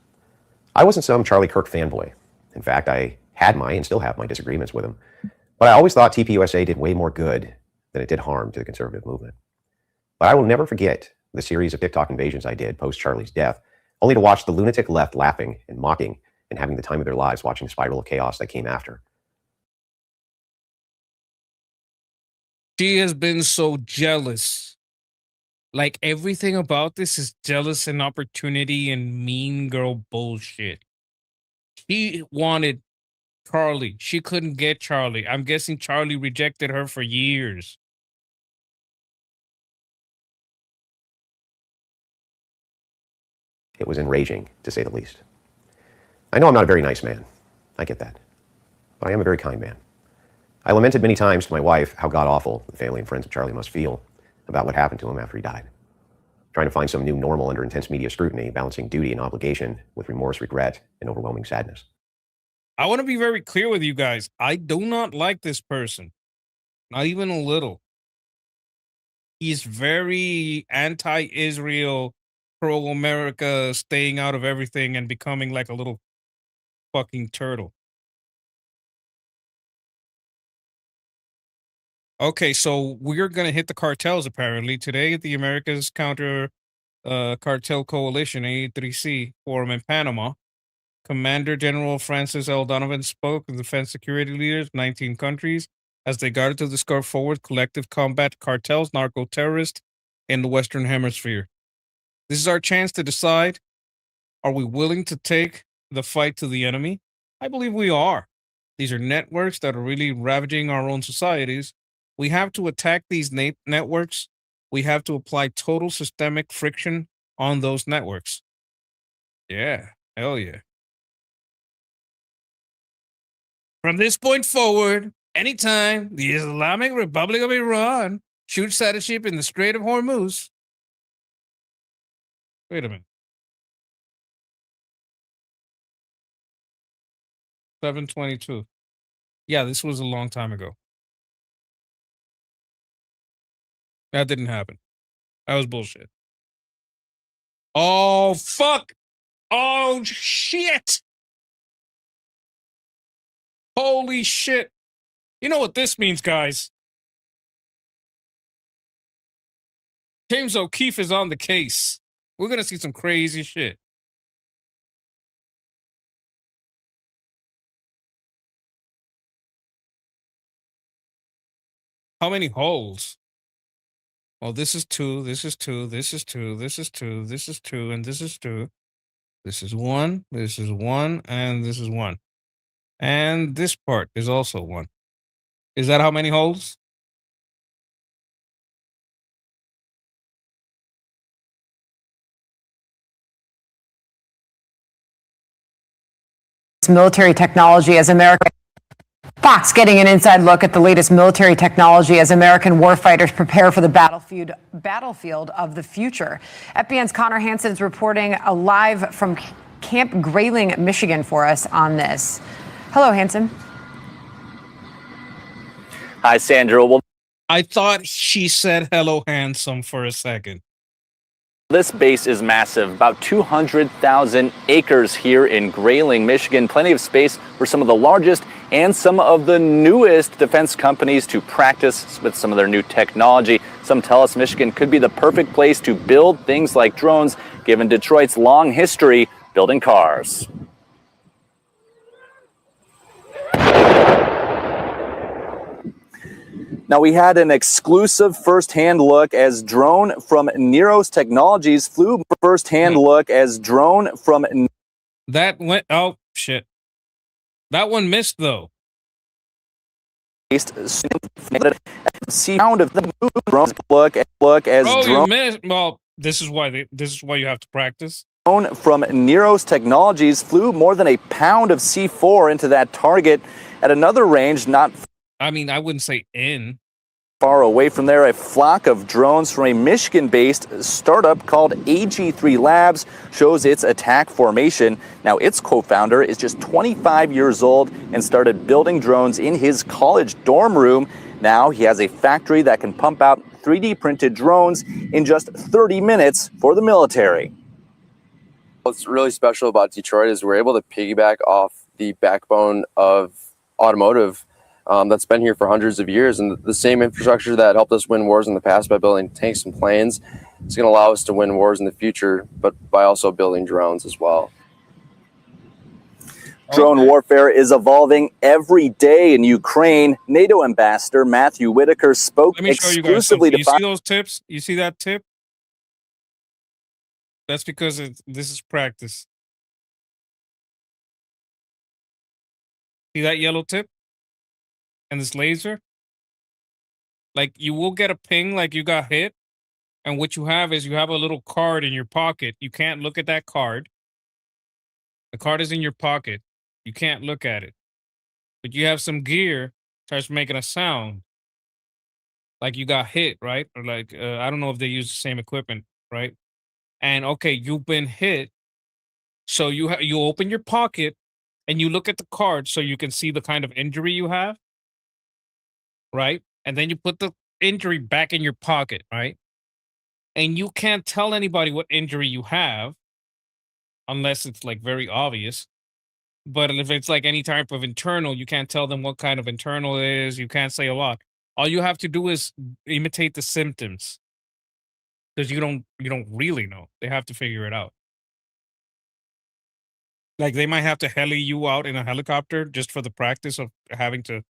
I wasn't some Charlie Kirk fanboy. In fact, I had and still have my disagreements with him. But I always thought TPUSA did way more good than it did harm to the conservative movement. But I will never forget the series of TikTok invasions I did post Charlie's death, only to watch the lunatic left laughing and mocking and having the time of their lives watching the spiral of chaos that came after. She has been so jealous. Like, everything about this is jealous and opportunity and mean girl bullshit. She wanted Charlie. She couldn't get Charlie. I'm guessing Charlie rejected her for years. It was enraging, to say the least. I know I'm not a very nice man. I get that. But I am a very kind man. I lamented many times to my wife how god-awful the family and friends of Charlie must feel about what happened to him after he died. Trying to find some new normal under intense media scrutiny, balancing duty and obligation with remorse, regret, and overwhelming sadness. I want to be very clear with you guys. I do not like this person. Not even a little. He's very anti-Israel, pro-America, staying out of everything and becoming like a little fucking turtle. Okay, so we're going to hit the cartels apparently. Today at the America's Counter Cartel Coalition, A3C, forum in Panama, Commander General Francis L. Donovan spoke with defense security leaders of 19 countries as they guided to discover forward collective combat cartels, narco-terrorists in the Western Hemisphere. This is our chance to decide, are we willing to take the fight to the enemy? I believe we are. These are networks that are really ravaging our own societies. We have to attack these networks. We have to apply total systemic friction on those networks. Yeah, hell yeah. From this point forward, anytime the Islamic Republic of Iran shoots at a ship in the Strait of Hormuz. Wait a minute. 7/22. Yeah, this was a long time ago. That didn't happen. That was bullshit. Oh, fuck. Oh, shit. Holy shit. You know what this means, guys? James O'Keefe is on the case. We're going to see some crazy shit. How many holes? Well, this is 2, this is 2, this is 2, this is 2, this is 2, and this is 2. This is 1, this is 1, and this is 1. And this part is also 1. Is that how many holes? Military technology as America Fox getting an inside look at the latest military technology as American warfighters prepare for the battlefield of the future. FBN's Connor Hansen is reporting live from Camp Grayling, Michigan for us on this. Hello, Hansen. Hi, Sandra. Well, I thought she said hello, handsome, for a second. this base is massive, about 200,000 acres here in Grayling, Michigan. Plenty of space for some of the largest and some of the newest defense companies to practice with some of their new technology. Some tell us Michigan could be the perfect place to build things like drones, given Detroit's long history building cars. Now, we had an exclusive firsthand look as drone from Neros Technologies flew firsthand look as drone from. That went, oh, shit. That one missed, though. Sound of the drones look as Oh, you drone. missed. Well, this is why you have to practice. Drone from Neros Technologies flew more than a pound of C4 into that target at another range not I mean, I wouldn't say in. far away from there. A flock of drones from a Michigan-based startup called AG3 Labs shows its attack formation. Now, its co-founder is just 25 years old and started building drones in his college dorm room. Now he has a factory that can pump out 3D printed drones in just 30 minutes for the military. What's really special about Detroit is we're able to piggyback off the backbone of automotive that's been here for hundreds of years, and the same infrastructure that helped us win wars in the past by building tanks and planes is going to allow us to win wars in the future, but by also building drones as well. Drone warfare is evolving every day in Ukraine. NATO ambassador Matthew Whitaker spoke Let me show you guys exclusively something. to You see those tips? You see that tip? That's because this is practice. See that yellow tip? And this laser? Like, you will get a ping like you got hit. And what you have is you have a little card in your pocket. You can't look at that card. The card is in your pocket. You can't look at it. But you have some gear, starts making a sound. Like you got hit, right? Or like, I don't know if they use the same equipment, right? And okay, you've been hit. So you open your pocket and you look at the card so you can see the kind of injury you have, right? And then you put the injury back in your pocket, right? And you can't tell anybody what injury you have unless it's like very obvious. But if it's like any type of internal, you can't tell them what kind of internal it is. You can't say a lot. All you have to do is imitate the symptoms. Because you don't really know. They have to figure it out. Like they might have to heli you out in a helicopter just for the practice of having to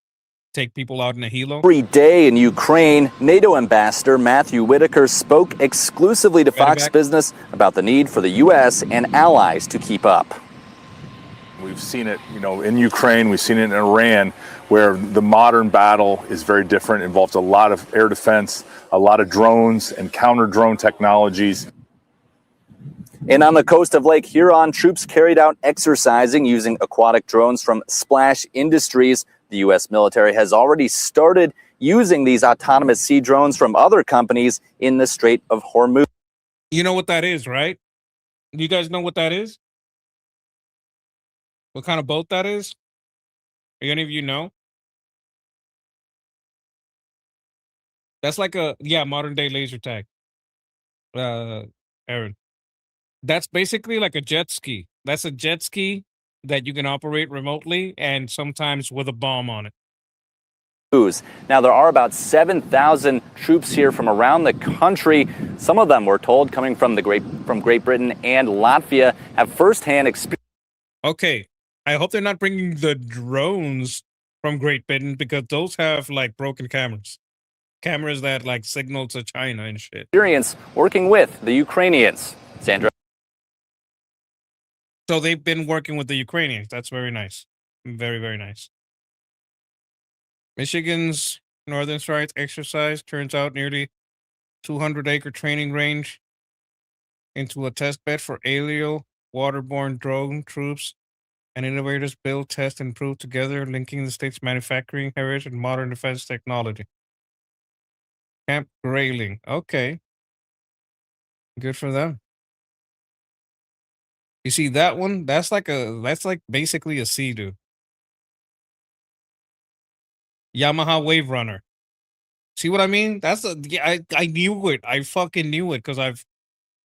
take people out in a helo. Every day in Ukraine, NATO ambassador Matthew Whitaker spoke exclusively to Fox Business about the need for the U.S. and allies to keep up. We've seen it, in Ukraine, we've seen it in Iran, where the modern battle is very different, involves a lot of air defense, a lot of drones and counter-drone technologies. And on the coast of Lake Huron, troops carried out exercising using aquatic drones from Splash Industries. The U.S. military has already started using these autonomous sea drones from other companies in the Strait of Hormuz. You know what that is, right? Do you guys know what that is? What kind of boat that is? Do any of you know? That's like modern day laser tag. Aaron. That's basically like a jet ski. That's a jet ski that you can operate remotely and sometimes with a bomb on it. Now, there are about 7,000 troops here from around the country. Some of them, we're told, coming from Great Britain and Latvia, have firsthand experience. Okay, I hope they're not bringing the drones from Great Britain because those have like broken cameras. Cameras that like signal to China and shit. Experience working with the Ukrainians. Sandra. So they've been working with the Ukrainians. That's very nice. Very, very nice. Michigan's Northern Strike exercise turns out nearly 200-acre training range into a test bed for aerial waterborne drone troops And innovators build, test, and improve together, linking the state's manufacturing heritage and modern defense technology. Camp Grayling. Okay. Good for them. You see that one? That's like basically a Sea-Doo. Yamaha Wave Runner. See what I mean? I knew it. I fucking knew it because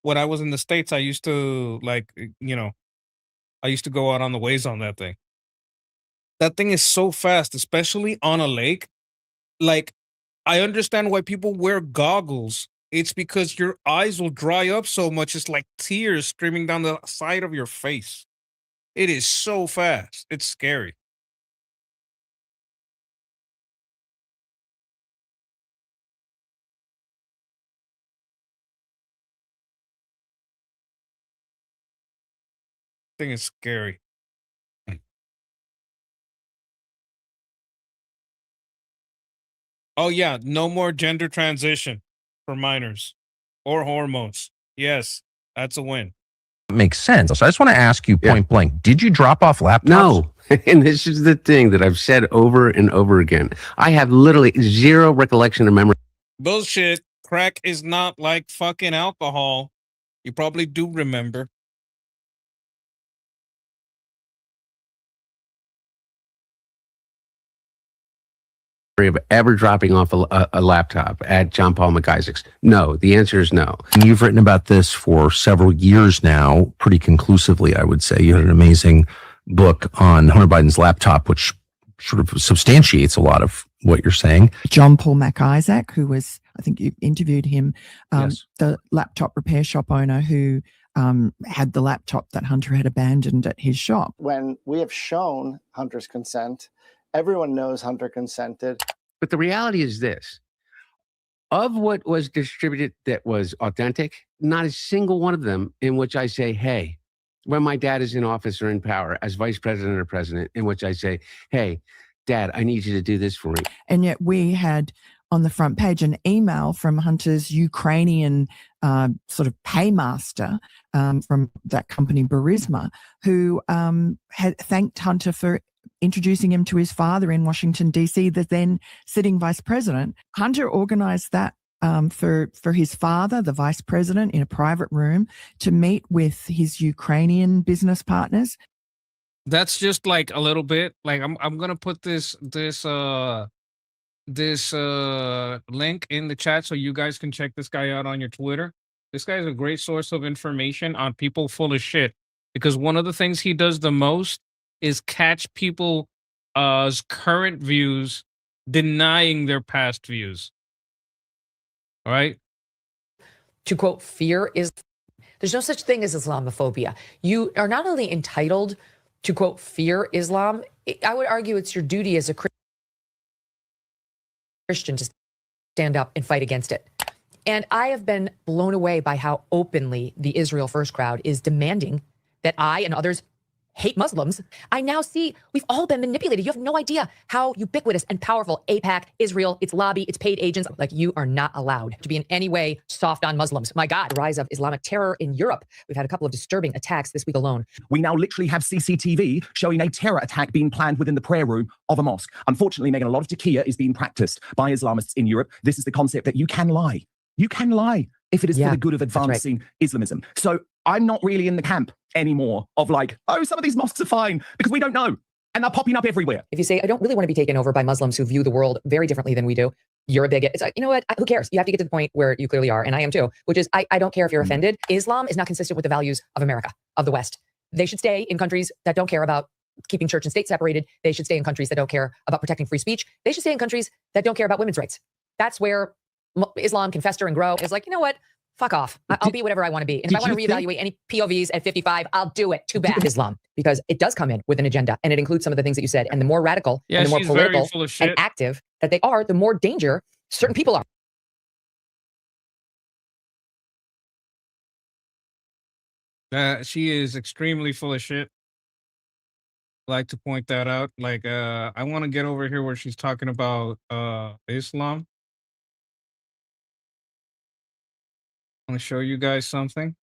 when I was in the States, I used to I used to go out on the waves on that thing. That thing is so fast, especially on a lake. Like, I understand why people wear goggles. It's because your eyes will dry up so much. It's like tears streaming down the side of your face. It is so fast. It's scary. Thing is scary. Oh yeah, no more gender transition for minors or hormones. Yes, that's a win. Makes sense. So I just want to ask you point blank, did you drop off laptops? No. And this is the thing that I've said over and over again. I have literally zero recollection or memory. Bullshit. Crack is not like fucking alcohol. You probably do remember. Of ever dropping off a laptop at John Paul McIsaac's. No, the answer is no. You've written about this for several years now, pretty conclusively, I would say. You had an amazing book on Hunter Biden's laptop, which sort of substantiates a lot of what you're saying. John Paul McIsaac, who was, I think you interviewed him, the laptop repair shop owner who had the laptop that Hunter had abandoned at his shop. When we have shown Hunter's consent, everyone knows Hunter consented. But the reality is this. Of what was distributed that was authentic, not a single one of them in which I say, hey, when my dad is in office or in power as vice president or president, in which I say, hey, Dad, I need you to do this for me. And yet we had on the front page an email from Hunter's Ukrainian sort of paymaster from that company, Burisma, who had thanked Hunter for introducing him to his father in Washington, D.C., the then sitting vice president. Hunter organized that for his father, the vice president, in a private room to meet with his Ukrainian business partners. That's just like a little bit. Like I'm gonna put this link in the chat so you guys can check this guy out on your Twitter. This guy is a great source of information on people full of shit, because one of the things he does the most is catch people's current views denying their past views. All right? To quote, fear is, there's no such thing as Islamophobia. You are not only entitled to quote, fear Islam, I would argue it's your duty as a Christian to stand up and fight against it. And I have been blown away by how openly the Israel First crowd is demanding that I and others hate Muslims. I now see we've all been manipulated. You have no idea how ubiquitous and powerful AIPAC, Israel, its lobby, its paid agents, like you are not allowed to be in any way soft on Muslims. My God, the rise of Islamic terror in Europe. We've had a couple of disturbing attacks this week alone. We now literally have CCTV showing a terror attack being planned within the prayer room of a mosque. Unfortunately, Megan, a lot of taqiyya is being practiced by Islamists in Europe. This is the concept that you can lie. You can lie if it is for the good of advancing Islamism. So I'm not really in the camp anymore of like, oh, some of these mosques are fine, because we don't know. And they're popping up everywhere. If you say, I don't really want to be taken over by Muslims who view the world very differently than we do, you're a bigot. It's like, you know what? Who cares? You have to get to the point where you clearly are, and I am too, which is I don't care if you're offended. Islam is not consistent with the values of America, of the West. They should stay in countries that don't care about keeping church and state separated. They should stay in countries that don't care about protecting free speech. They should stay in countries that don't care about women's rights. That's where Islam can fester and grow. It's like, you know what? Fuck off. I'll be whatever I want to be. And if I want to reevaluate any POVs at 55, I'll do it. Too bad. Islam, because it does come in with an agenda, and it includes some of the things that you said. And the more radical and the more political and active that they are, the more danger certain people are. She is extremely full of shit. I like to point that out. Like, I want to get over here where she's talking about Islam. I want to show you guys something.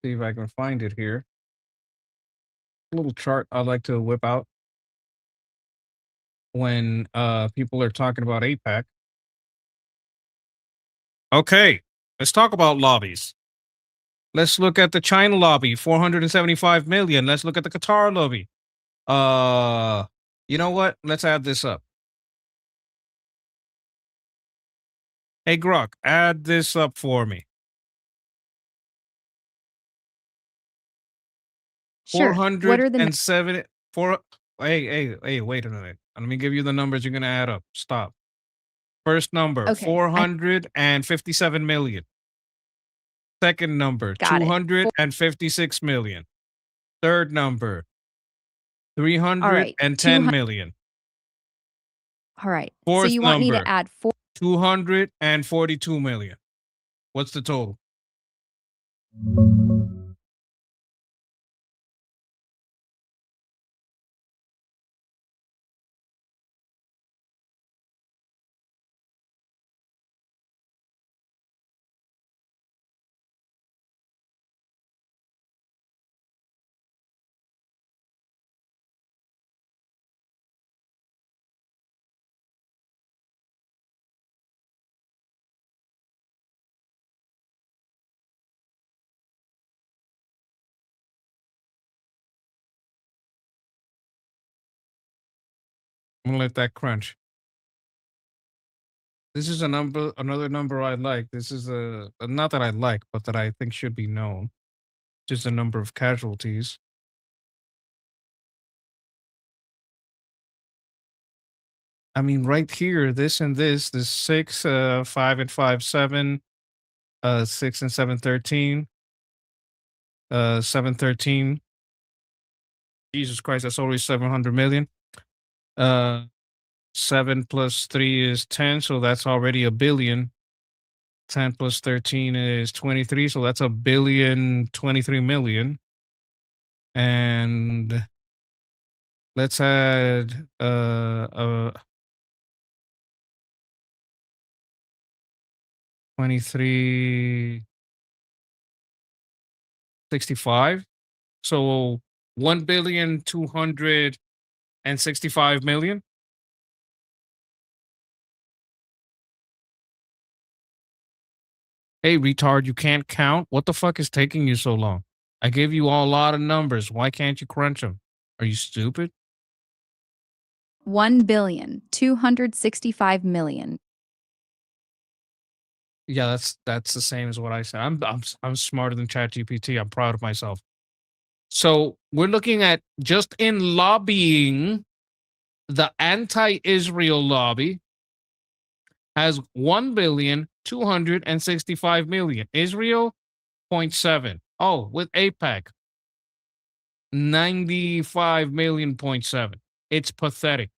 See if I can find it here. little chart I like to whip out when people are talking about APAC. Okay, let's talk about lobbies. Let's look at the China lobby, 475 million. Let's look at the Qatar lobby. You know what? Let's add this up. Hey Grok, add this up for me. Sure. What are the 407 four. Hey, wait a minute. Let me give you the numbers you're gonna add up. Stop. First number, Okay, 457 million. Second number, Got it. 256 million. Third number, All right. 310 million. All right. So Fourth you want me number, to add 4? 242 million. What's the total? I'm gonna let that crunch. This is another number I like. This is not that I like, but that I think should be known. Just the number of casualties. I mean, right here, this 6, 5 and 5, 7, 6 and 7, 13, 7, 13. Jesus Christ, that's always 700 million. 7 plus 3 is 10, so that's already a billion. 10 plus 13 is 23, so that's a billion 23 million. And let's add 23 65. So 1,265 million. Hey, retard, you can't count? What the fuck is taking you so long? I gave you all a lot of numbers. Why can't you crunch them? Are you stupid? 1,265 million. Yeah, that's the same as what I said. I'm smarter than ChatGPT. I'm proud of myself. So we're looking at just in lobbying, the anti-Israel lobby has 1,265 million. Israel 0.7. Oh, with APAC 95 million 0.7. It's pathetic.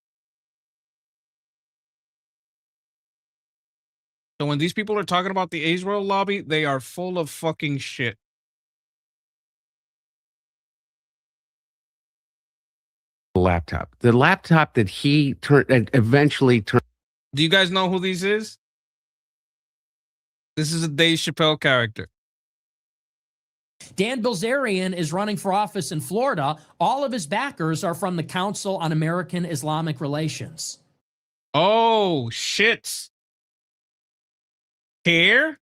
So when these people are talking about the Israel lobby, they are full of fucking shit. The laptop that he eventually turned. Do you guys know who this is? This is a Dave Chappelle character. Dan Bilzerian is running for office in Florida. All of his backers are from the Council on American Islamic Relations. Oh, shit. Here?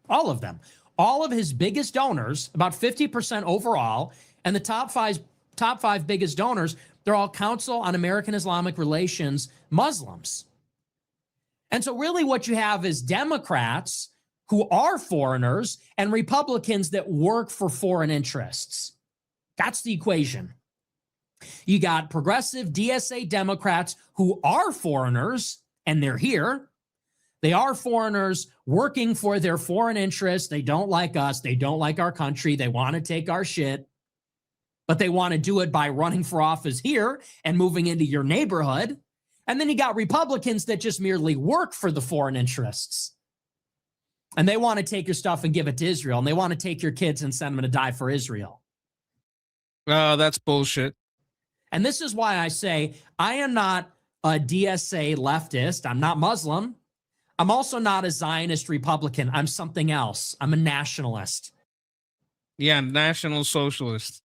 All of them. All of his biggest donors, about 50% overall, and the top five biggest donors, they're all Council on American Islamic Relations Muslims. And so really what you have is Democrats who are foreigners and Republicans that work for foreign interests. That's the equation. You got progressive DSA Democrats who are foreigners, and they're here. They are foreigners working for their foreign interests. They don't like us. They don't like our country. They want to take our shit, but they want to do it by running for office here and moving into your neighborhood. And then you got Republicans that just merely work for the foreign interests. And they want to take your stuff and give it to Israel. And they want to take your kids and send them to die for Israel. That's bullshit. And this is why I say I am not a DSA leftist. I'm not Muslim. I'm also not a Zionist Republican. I'm something else. I'm a nationalist. Yeah, National Socialist.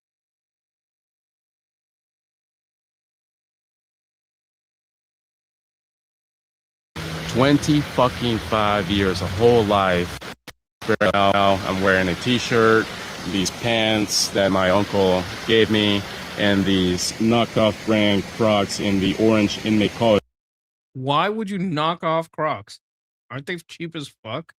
25 years, a whole life. Now I'm wearing a t-shirt, these pants that my uncle gave me, and these knockoff brand Crocs in the orange inmate color. Why would you knock off Crocs? Aren't they cheap as fuck?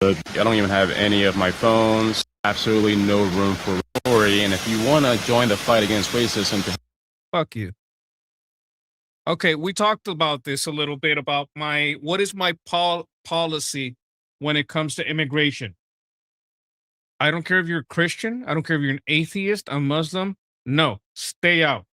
I don't even have any of my phones. Absolutely no room for story. And if you want to join the fight against racism, Fuck you. Okay, we talked about this a little bit about what is my policy when it comes to immigration. I don't care if you're a Christian. I don't care if you're an atheist, a Muslim. No, stay out.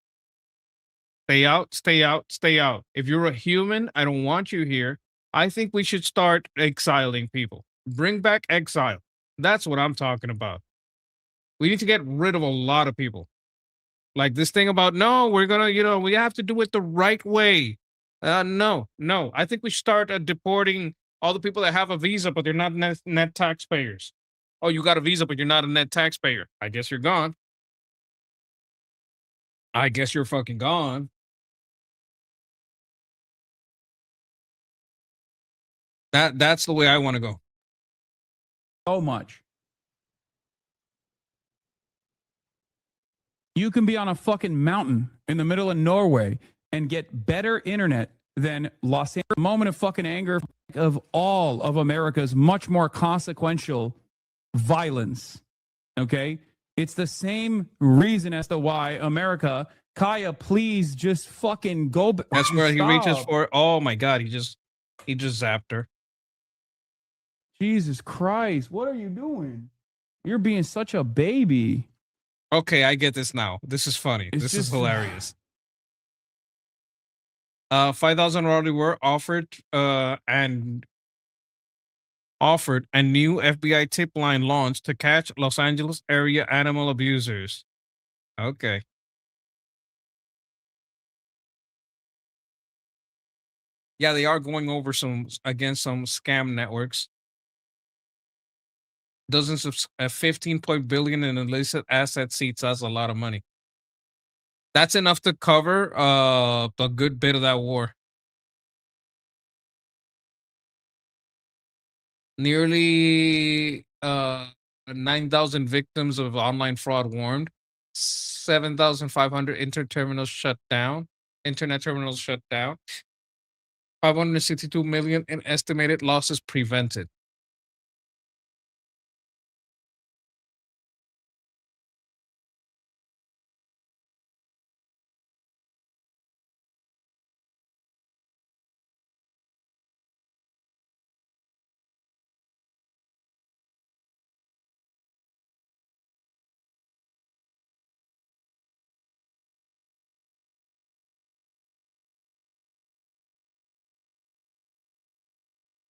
Stay out, stay out, stay out. If you're a human, I don't want you here. I think we should start exiling people. Bring back exile. That's what I'm talking about. We need to get rid of a lot of people. Like this thing about, no, we're going to, we have to do it the right way. No. I think we start deporting all the people that have a visa, but they're not net taxpayers. Oh, you got a visa, but you're not a net taxpayer. I guess you're gone. I guess you're fucking gone. That's the way I want to go. So much. You can be on a fucking mountain in the middle of Norway and get better internet than Los Angeles. Moment of fucking anger of all of America's much more consequential violence. Okay? It's the same reason as to why America, Kaya, please just fucking go. That's where he reaches for. Oh my God, he just zapped her. Jesus Christ, what are you doing? You're being such a baby. Okay, I get this now. This is funny. This is hilarious. 5,000 already were offered and a new FBI tip line launched to catch Los Angeles area animal abusers. Okay. Yeah, they are going over against some scam networks. Dozens of 15 billion in illicit asset seats. That's a lot of money. That's enough to cover a good bit of that war. Nearly 9,000 victims of online fraud warned. 7,500 internet terminals shut down. 562 million in estimated losses prevented.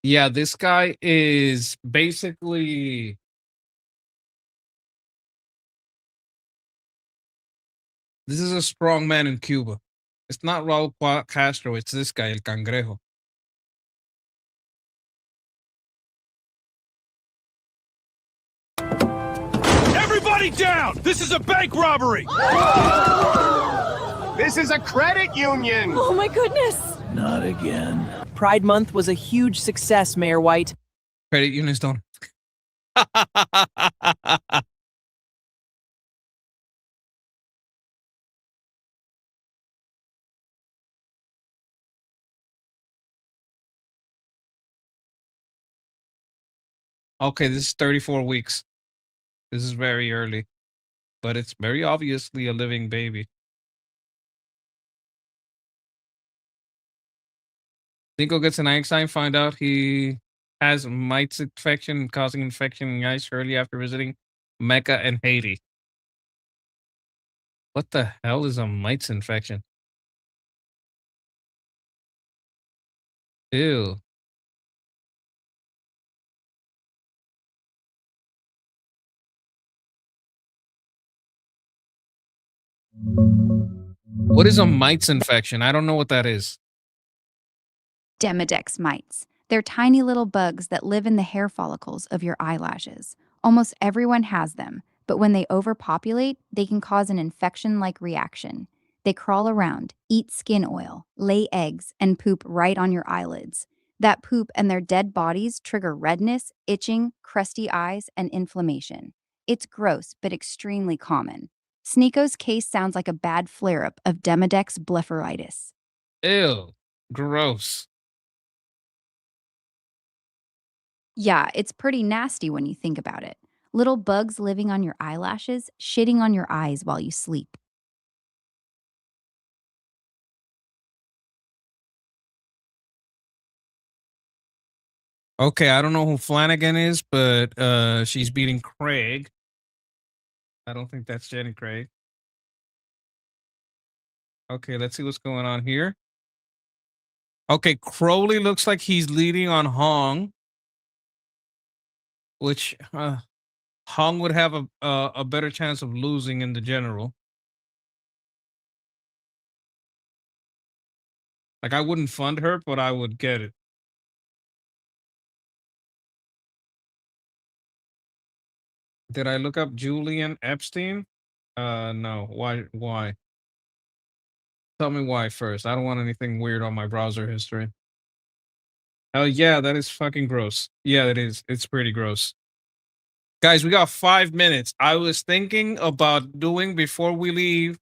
Yeah, this guy is basically this is a strong man in Cuba. It's not Raul Castro, it's this guy, El Cangrejo. Everybody down! This is a bank robbery! This is a credit union! Oh my goodness! Not again. Pride Month was a huge success, Mayor White. Credit unions don't. Okay, this is 34 weeks. This is very early, but it's very obviously a living baby. Dinko gets an Einstein, find out he has mites infection causing infection in the eyes shortly after visiting Mecca and Haiti. What the hell is a mites infection? Ew. What is a mites infection? I don't know what that is. Demodex mites. They're tiny little bugs that live in the hair follicles of your eyelashes. Almost everyone has them, but when they overpopulate, they can cause an infection-like reaction. They crawl around, eat skin oil, lay eggs, and poop right on your eyelids. That poop and their dead bodies trigger redness, itching, crusty eyes, and inflammation. It's gross, but extremely common. Sneeko's case sounds like a bad flare-up of Demodex blepharitis. Ew. Gross. Yeah, it's pretty nasty when you think about it. Little bugs living on your eyelashes, shitting on your eyes while you sleep. Okay, I don't know who Flanagan is, but she's beating Craig. I don't think that's Jenny Craig. Okay, let's see what's going on here. Okay, Crowley looks like he's leading on Hong, which Hong would have a better chance of losing in the general. Like, I wouldn't fund her, but I would get it. Did I look up Julian Epstein? No. Why? Tell me why first. I don't want anything weird on my browser history. Oh yeah, that is fucking gross. Yeah, it is. It's pretty gross. Guys, we got 5 minutes. I was thinking about doing, before we leave,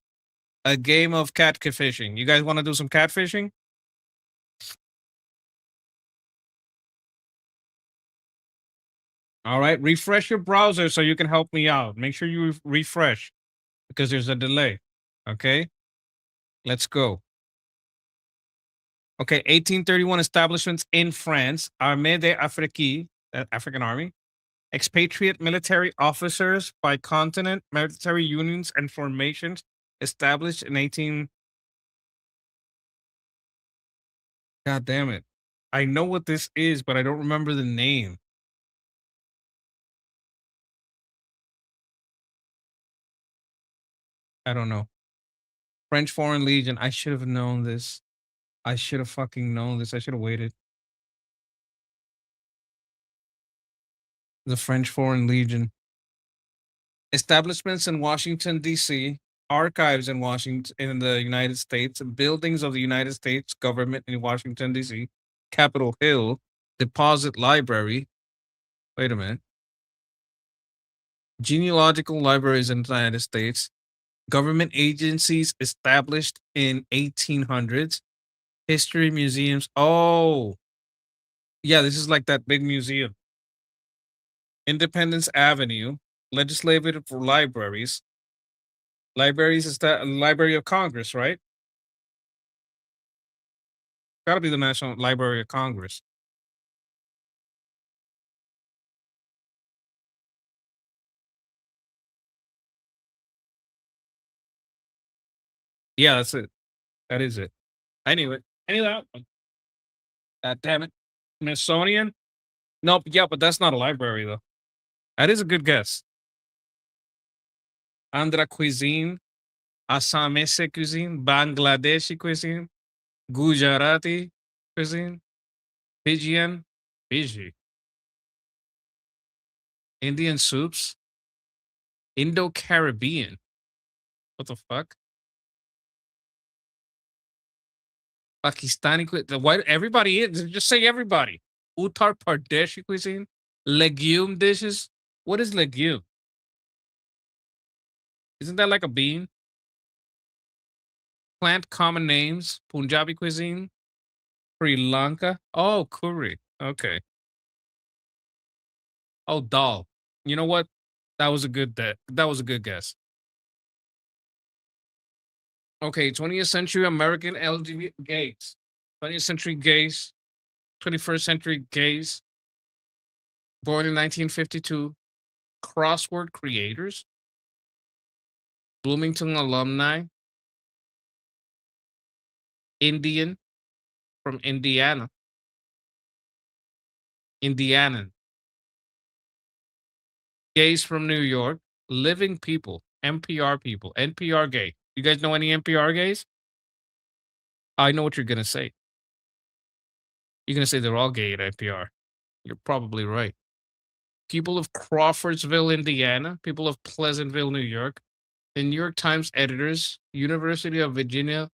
a game of catfishing. You guys want to do some catfishing? All right, refresh your browser so you can help me out. Make sure you refresh because there's a delay. Okay, let's go. Okay, 1831 establishments in France. Armée d'Afrique, African Army. Expatriate military officers by continent, military unions and formations established in 18. God damn it. I know what this is, but I don't remember the name. I don't know. French Foreign Legion. I should have known this. I should have fucking known this. I should have waited. The French Foreign Legion. Establishments in Washington, D.C., archives in Washington, in the United States, buildings of the United States government in Washington, D.C., Capitol Hill, Deposit Library. Wait a minute. Genealogical libraries in the United States, government agencies established in 1800s, history museums. Oh, yeah, this is like that big museum. Independence Avenue, legislative libraries. Libraries is that Library of Congress, right? Gotta be the National Library of Congress. Yeah, that's it. That is it. I knew it. I knew that one. God damn it. Smithsonian? Nope. Yeah, but that's not a library, though. That is a good guess. Andhra cuisine, Assamese cuisine, Bangladeshi cuisine, Gujarati cuisine, Fijian, Fiji, Indian soups, Indo-Caribbean. What the fuck? Pakistani cuisine. Why everybody is? Just say everybody. Uttar Pradeshi cuisine, legume dishes. What is legume? Isn't that like a bean? Plant common names, Punjabi cuisine, Sri Lanka. Oh, curry. Okay. Oh, dal. You know what? That was a good that was a good guess. Okay, 20th century American LGBT gays. 20th century gays, 21st century gays, born in 1952, crossword creators, Bloomington alumni, Indian from Indiana, Indianan, gays from New York, living people, NPR people, NPR gay. You guys know any NPR gays? I know what you're going to say. You're going to say they're all gay at NPR. You're probably right. People of Crawfordsville, Indiana, people of Pleasantville, New York, the New York Times editors, University of Virginia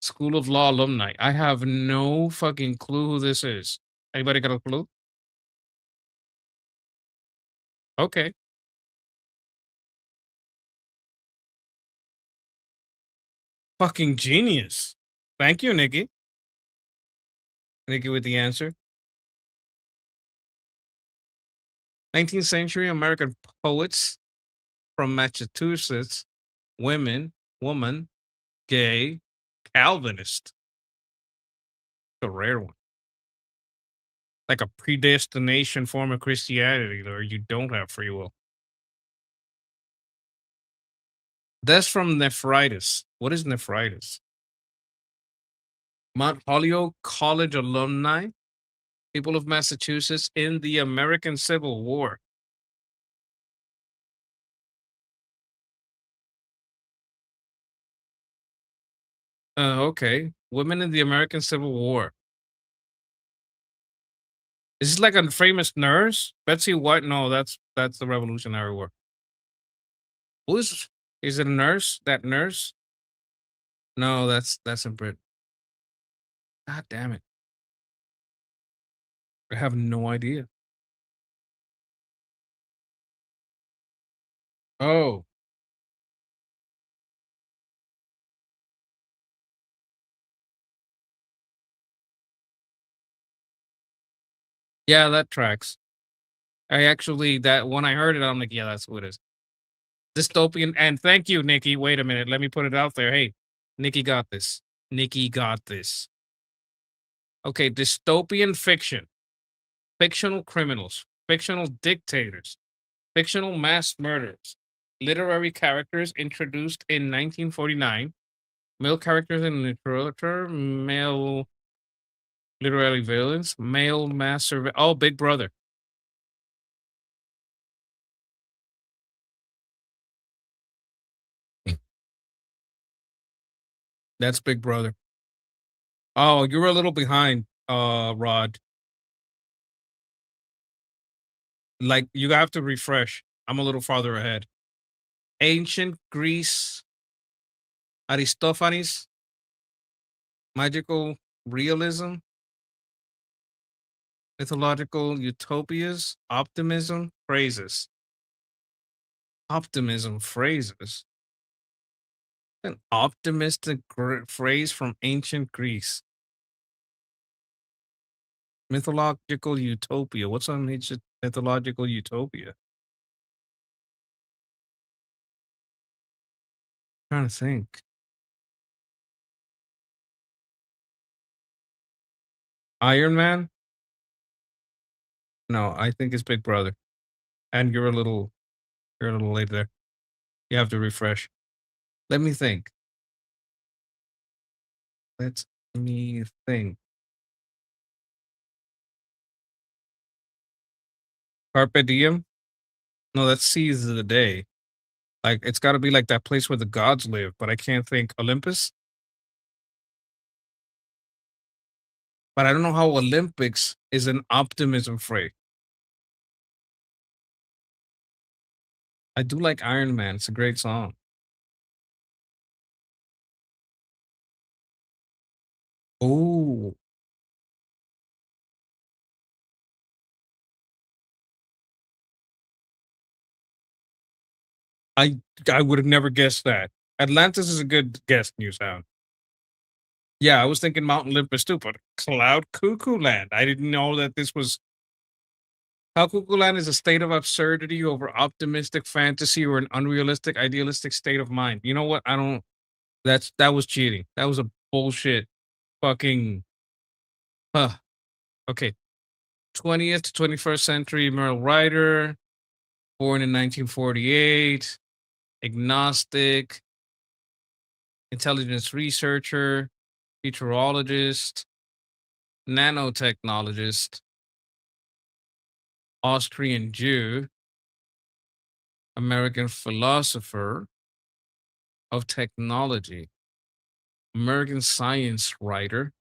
School of Law alumni. I have no fucking clue who this is. Anybody got a clue? Okay. Fucking genius. Thank you, Nikki. Nikki with the answer. 19th century American poets from Massachusetts. Woman, gay, Calvinist. A rare one. Like a predestination form of Christianity where you don't have free will. That's from nephritis. What is nephritis? Mount Holyoke College alumni, people of Massachusetts in the American Civil War. Okay. Women in the American Civil War. Is this like a famous nurse? Betsy White? No, that's the Revolutionary War. Is it a nurse? That nurse? No, that's in Britain. God damn it. I have no idea. Oh. Yeah, that tracks. I actually that when I heard it, I'm like, yeah, that's what it is. Dystopian, and thank you, Nikki. Wait a minute. Let me put it out there. Hey, Nikki got this. Nikki got this. Okay, dystopian fiction. Fictional criminals, fictional dictators, fictional mass murderers, literary characters introduced in 1949, male characters in literature, male literary villains, male mass survey. Oh, Big Brother. That's Big Brother. Oh, you're a little behind, Rod. Like you have to refresh. I'm a little farther ahead. Ancient Greece, Aristophanes, magical realism, mythological utopias, optimism, phrases. Optimism phrases. An optimistic phrase from ancient Greece. Mythological utopia. What's an ancient mythological utopia? Trying to think. Iron Man? No, I think it's Big Brother. And you're a little late there. You have to refresh. Let me think. Let me think. Carpe diem? No, that's seize the day. Like it's got to be like that place where the gods live, but I can't think Olympus. But I don't know how Olympics is an optimism phrase. I do like Iron Man. It's a great song. Oh, I would have never guessed that. Atlantis is a good guess, New Sound. Yeah, I was thinking Mount Olympus too, but Cloud Cuckoo Land. I didn't know that this was Cloud Cuckoo Land is a state of absurdity over optimistic fantasy or an unrealistic, idealistic state of mind. You know what? I don't. That was cheating. That was a bullshit. Fucking. Huh. Okay. 20th to 21st century Merle Ryder, born in 1948, agnostic, intelligence researcher, futurologist, nanotechnologist, Austrian Jew, American philosopher of technology, American science writer.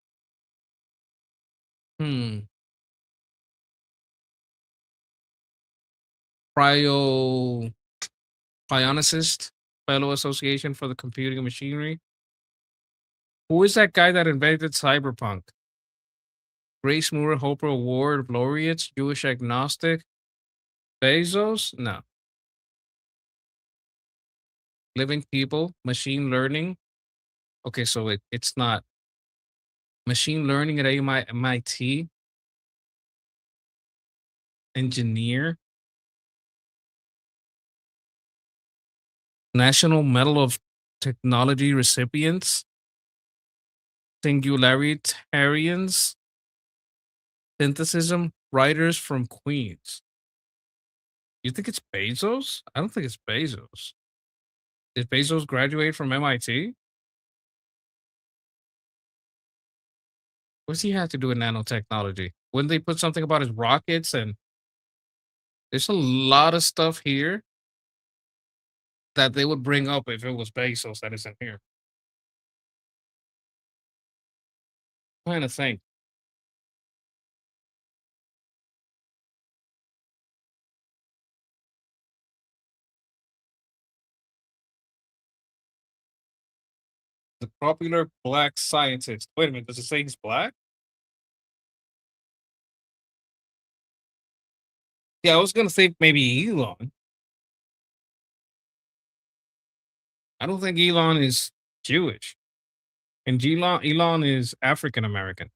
Cryonicist, Fellow Association for the Computing Machinery. Who is that guy that invented cyberpunk? Grace Moore Hopper Award laureates, Jewish agnostic. Bezos? No. Living people, machine learning. Okay, so it's not machine learning at MIT. Engineer. National Medal of Technology recipients. Singularitarians. Synthesism writers from Queens. You think it's Bezos? I don't think it's Bezos. Did Bezos graduate from MIT? What's he have to do with nanotechnology? Wouldn't they put something about his rockets? And there's a lot of stuff here that they would bring up if it was Bezos that isn't here. I'm trying to think. The popular black scientist. Wait a minute, does it say he's black? Yeah, I was gonna say maybe Elon. I don't think Elon is Jewish. And Elon is African American.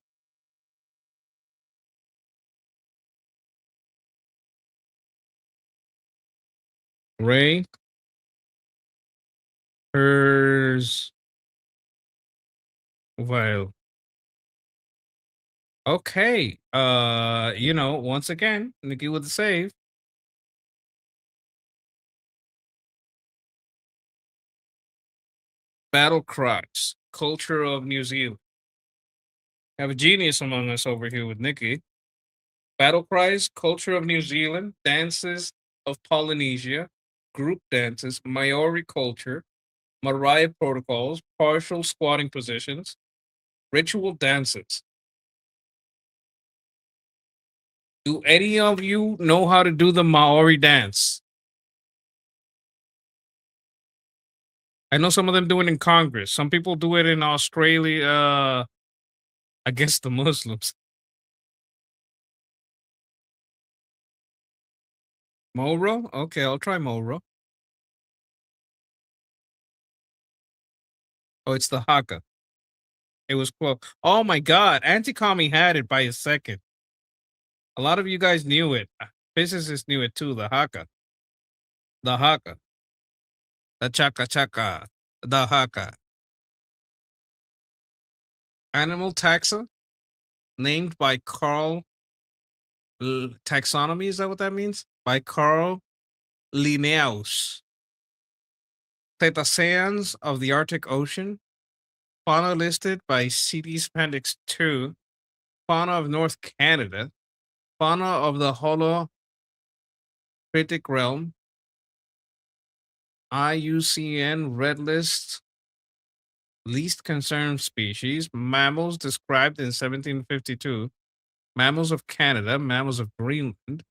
Ray Hers. Well. Okay. Once again, Nikki with the save. Battle cries. Culture of New Zealand. Have a genius among us over here with Nikki. Battle cries, culture of New Zealand, dances of Polynesia, group dances, Maori culture, Mariah protocols, partial squatting positions, ritual dances. Do any of you know how to do the Maori dance? I know some of them do it in Congress. Some people do it in Australia against the Muslims. Moro? Okay, I'll try Moro. Oh, it's the Haka. It was close. Oh my God, Anti-Commie had it by a second. A lot of you guys knew it. Physicists knew it too. The Haka. The Haka. The Chaka Chaka. The Haka. Animal taxa named by Carl taxonomy. Is that what that means? By Carl Linnaeus. Cetaceans of the Arctic Ocean. Fauna listed by CD's Appendix 2. Fauna of North Canada. Fauna of the Holocritic realm. IUCN Red List. Least concerned species. Mammals described in 1752. Mammals of Canada. Mammals of Greenland.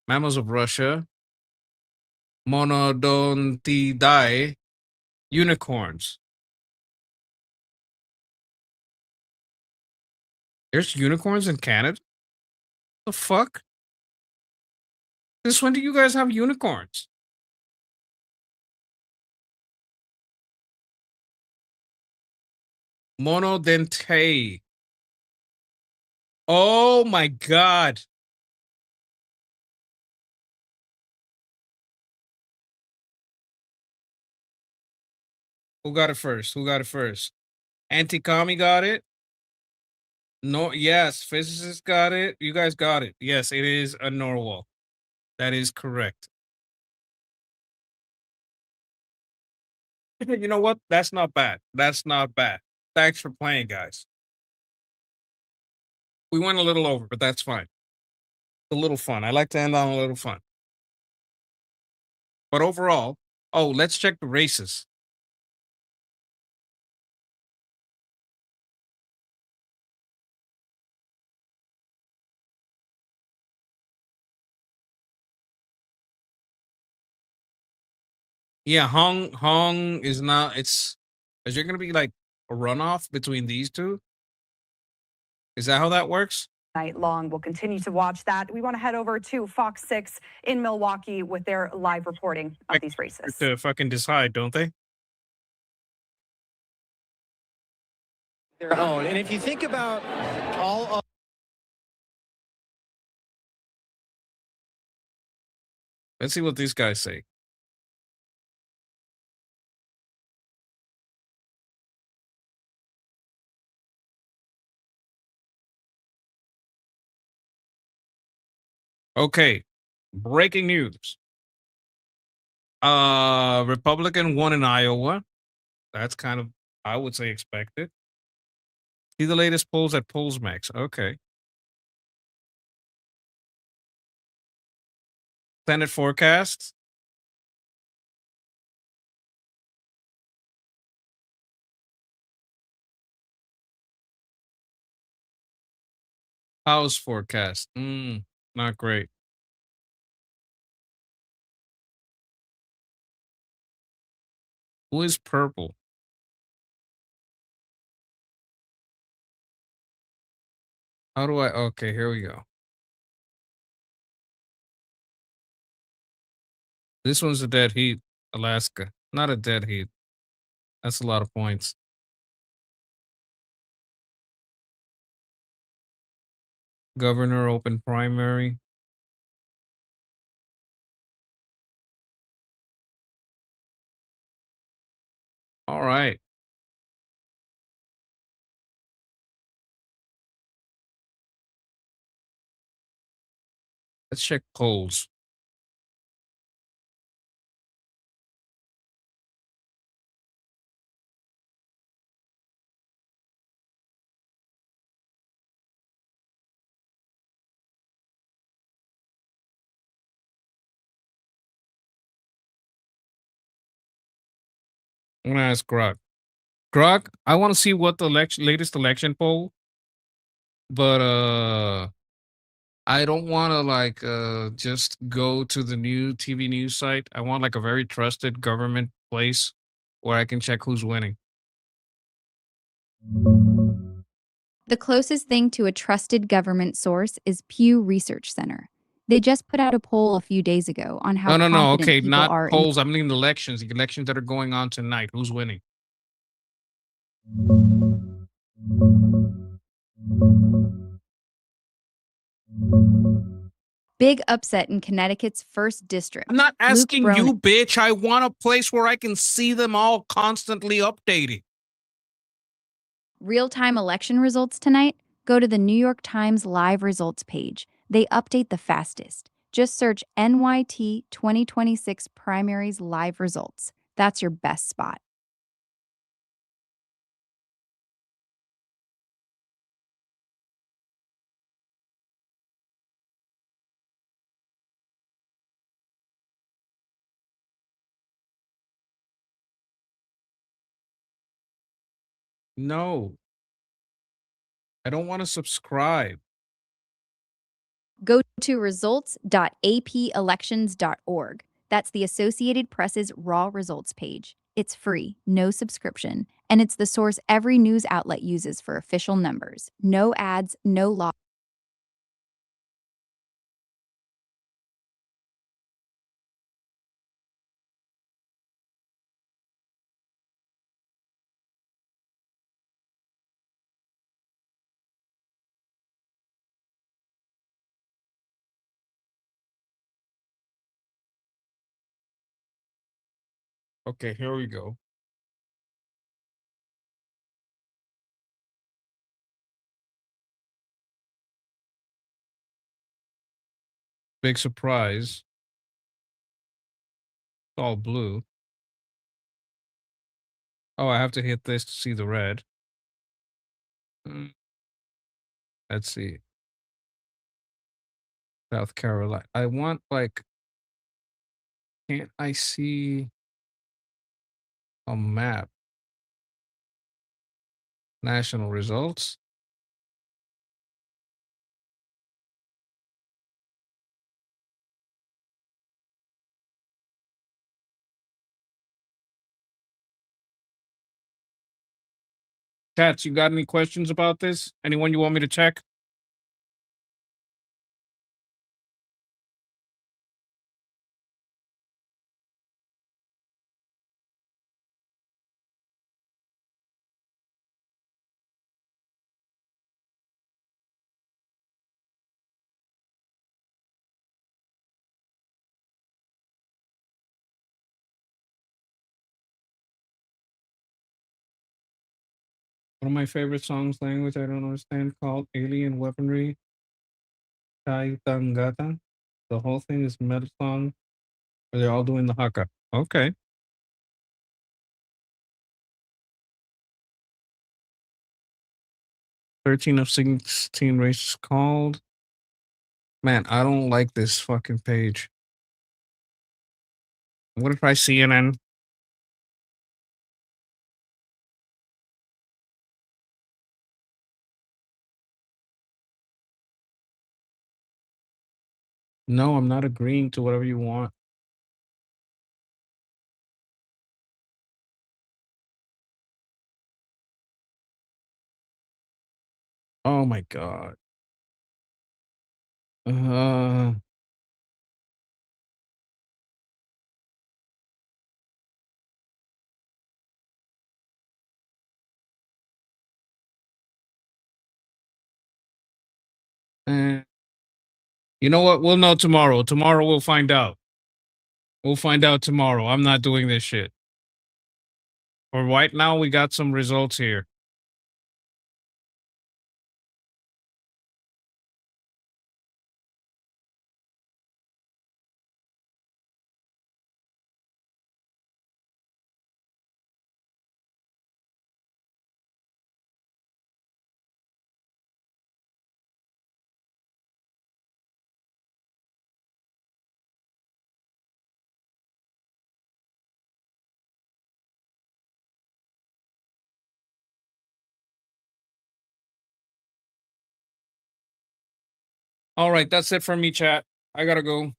Mammals of Russia. Monodontidae. Unicorns. There's unicorns in Canada? The fuck? Since when do you guys have unicorns? Monodentae. Oh my God. Who got it first? Who got it first? Anti-Commie got it? No, yes, physicists got it. You guys got it. Yes, it is a narwhal. That is correct. You know what? That's not bad. That's not bad. Thanks for playing, guys. We went a little over, but that's fine. A little fun. I like to end on a little fun. But overall, let's check the races. Yeah, Hong is not. Is there gonna be like runoff between these two? Is that how that works? Night long. We'll continue to watch that. We want to head over to Fox 6 in Milwaukee with their live reporting of these races. To fucking decide, don't they? Their own. And if you think about all of Let's see what these guys say. Okay. Breaking news. Republican won in Iowa. That's kind of, I would say, expected. See the latest polls at PollsMax. Okay. Senate forecast. House forecast. Not great. Who is purple? How do I? Okay, here we go. This one's a dead heat. Alaska. Not a dead heat. That's a lot of points. Governor open primary. All right. Let's check polls. I'm gonna ask Grok. Grok, I want to see what the latest election poll, but I don't want to like just go to the new TV news site. I want like a very trusted government place where I can check who's winning. The closest thing to a trusted government source is Pew Research Center. They just put out a poll a few days ago on how No. confident Okay, people not are in polls. I mean elections. The elections that are going on tonight. Who's winning? big upset in Connecticut's first district. I'm not Luke asking Bronin- you, bitch. I want a place where I can see them all constantly updating. Real-time election results tonight? Go to the New York Times live results page. They update the fastest. Just search NYT 2026 primaries live results. That's your best spot. No. I don't want to subscribe. Go to results.apelections.org. That's the Associated Press's raw results page. It's free, no subscription, and it's the source every news outlet uses for official numbers. No ads, no law. Okay, here we go. Big surprise. It's all blue. Oh, I have to hit this to see the red. Let's see. South Carolina. I want like, can't I see a map? National results. Chats, you got any questions about this? Anyone you want me to check? One of my favorite songs, language I don't understand, called Alien Weaponry. Tai Tangata. The whole thing is metal song where they're all doing the haka. Okay. "13 of 16 races called." Man, I don't like this fucking page. I'm gonna try CNN. No, I'm not agreeing to whatever you want. Oh my god. Uh eh. You know what? We'll know tomorrow. Tomorrow we'll find out. We'll find out tomorrow. I'm not doing this shit. For right now, we got some results here. All right, that's it for me, chat. I gotta go.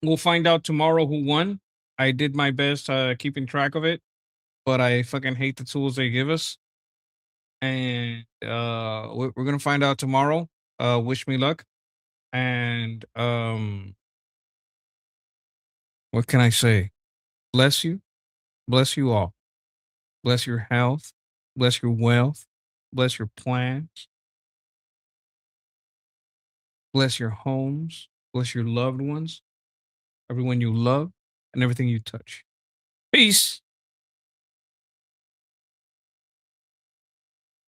We'll find out tomorrow who won. I did my best keeping track of it, but I fucking hate the tools they give us. And we're gonna find out tomorrow. Wish me luck. And what can I say? Bless you. Bless you all. Bless your health. Bless your wealth. Bless your plans. Bless your homes. Bless your loved ones. Everyone you love and everything you touch. Peace.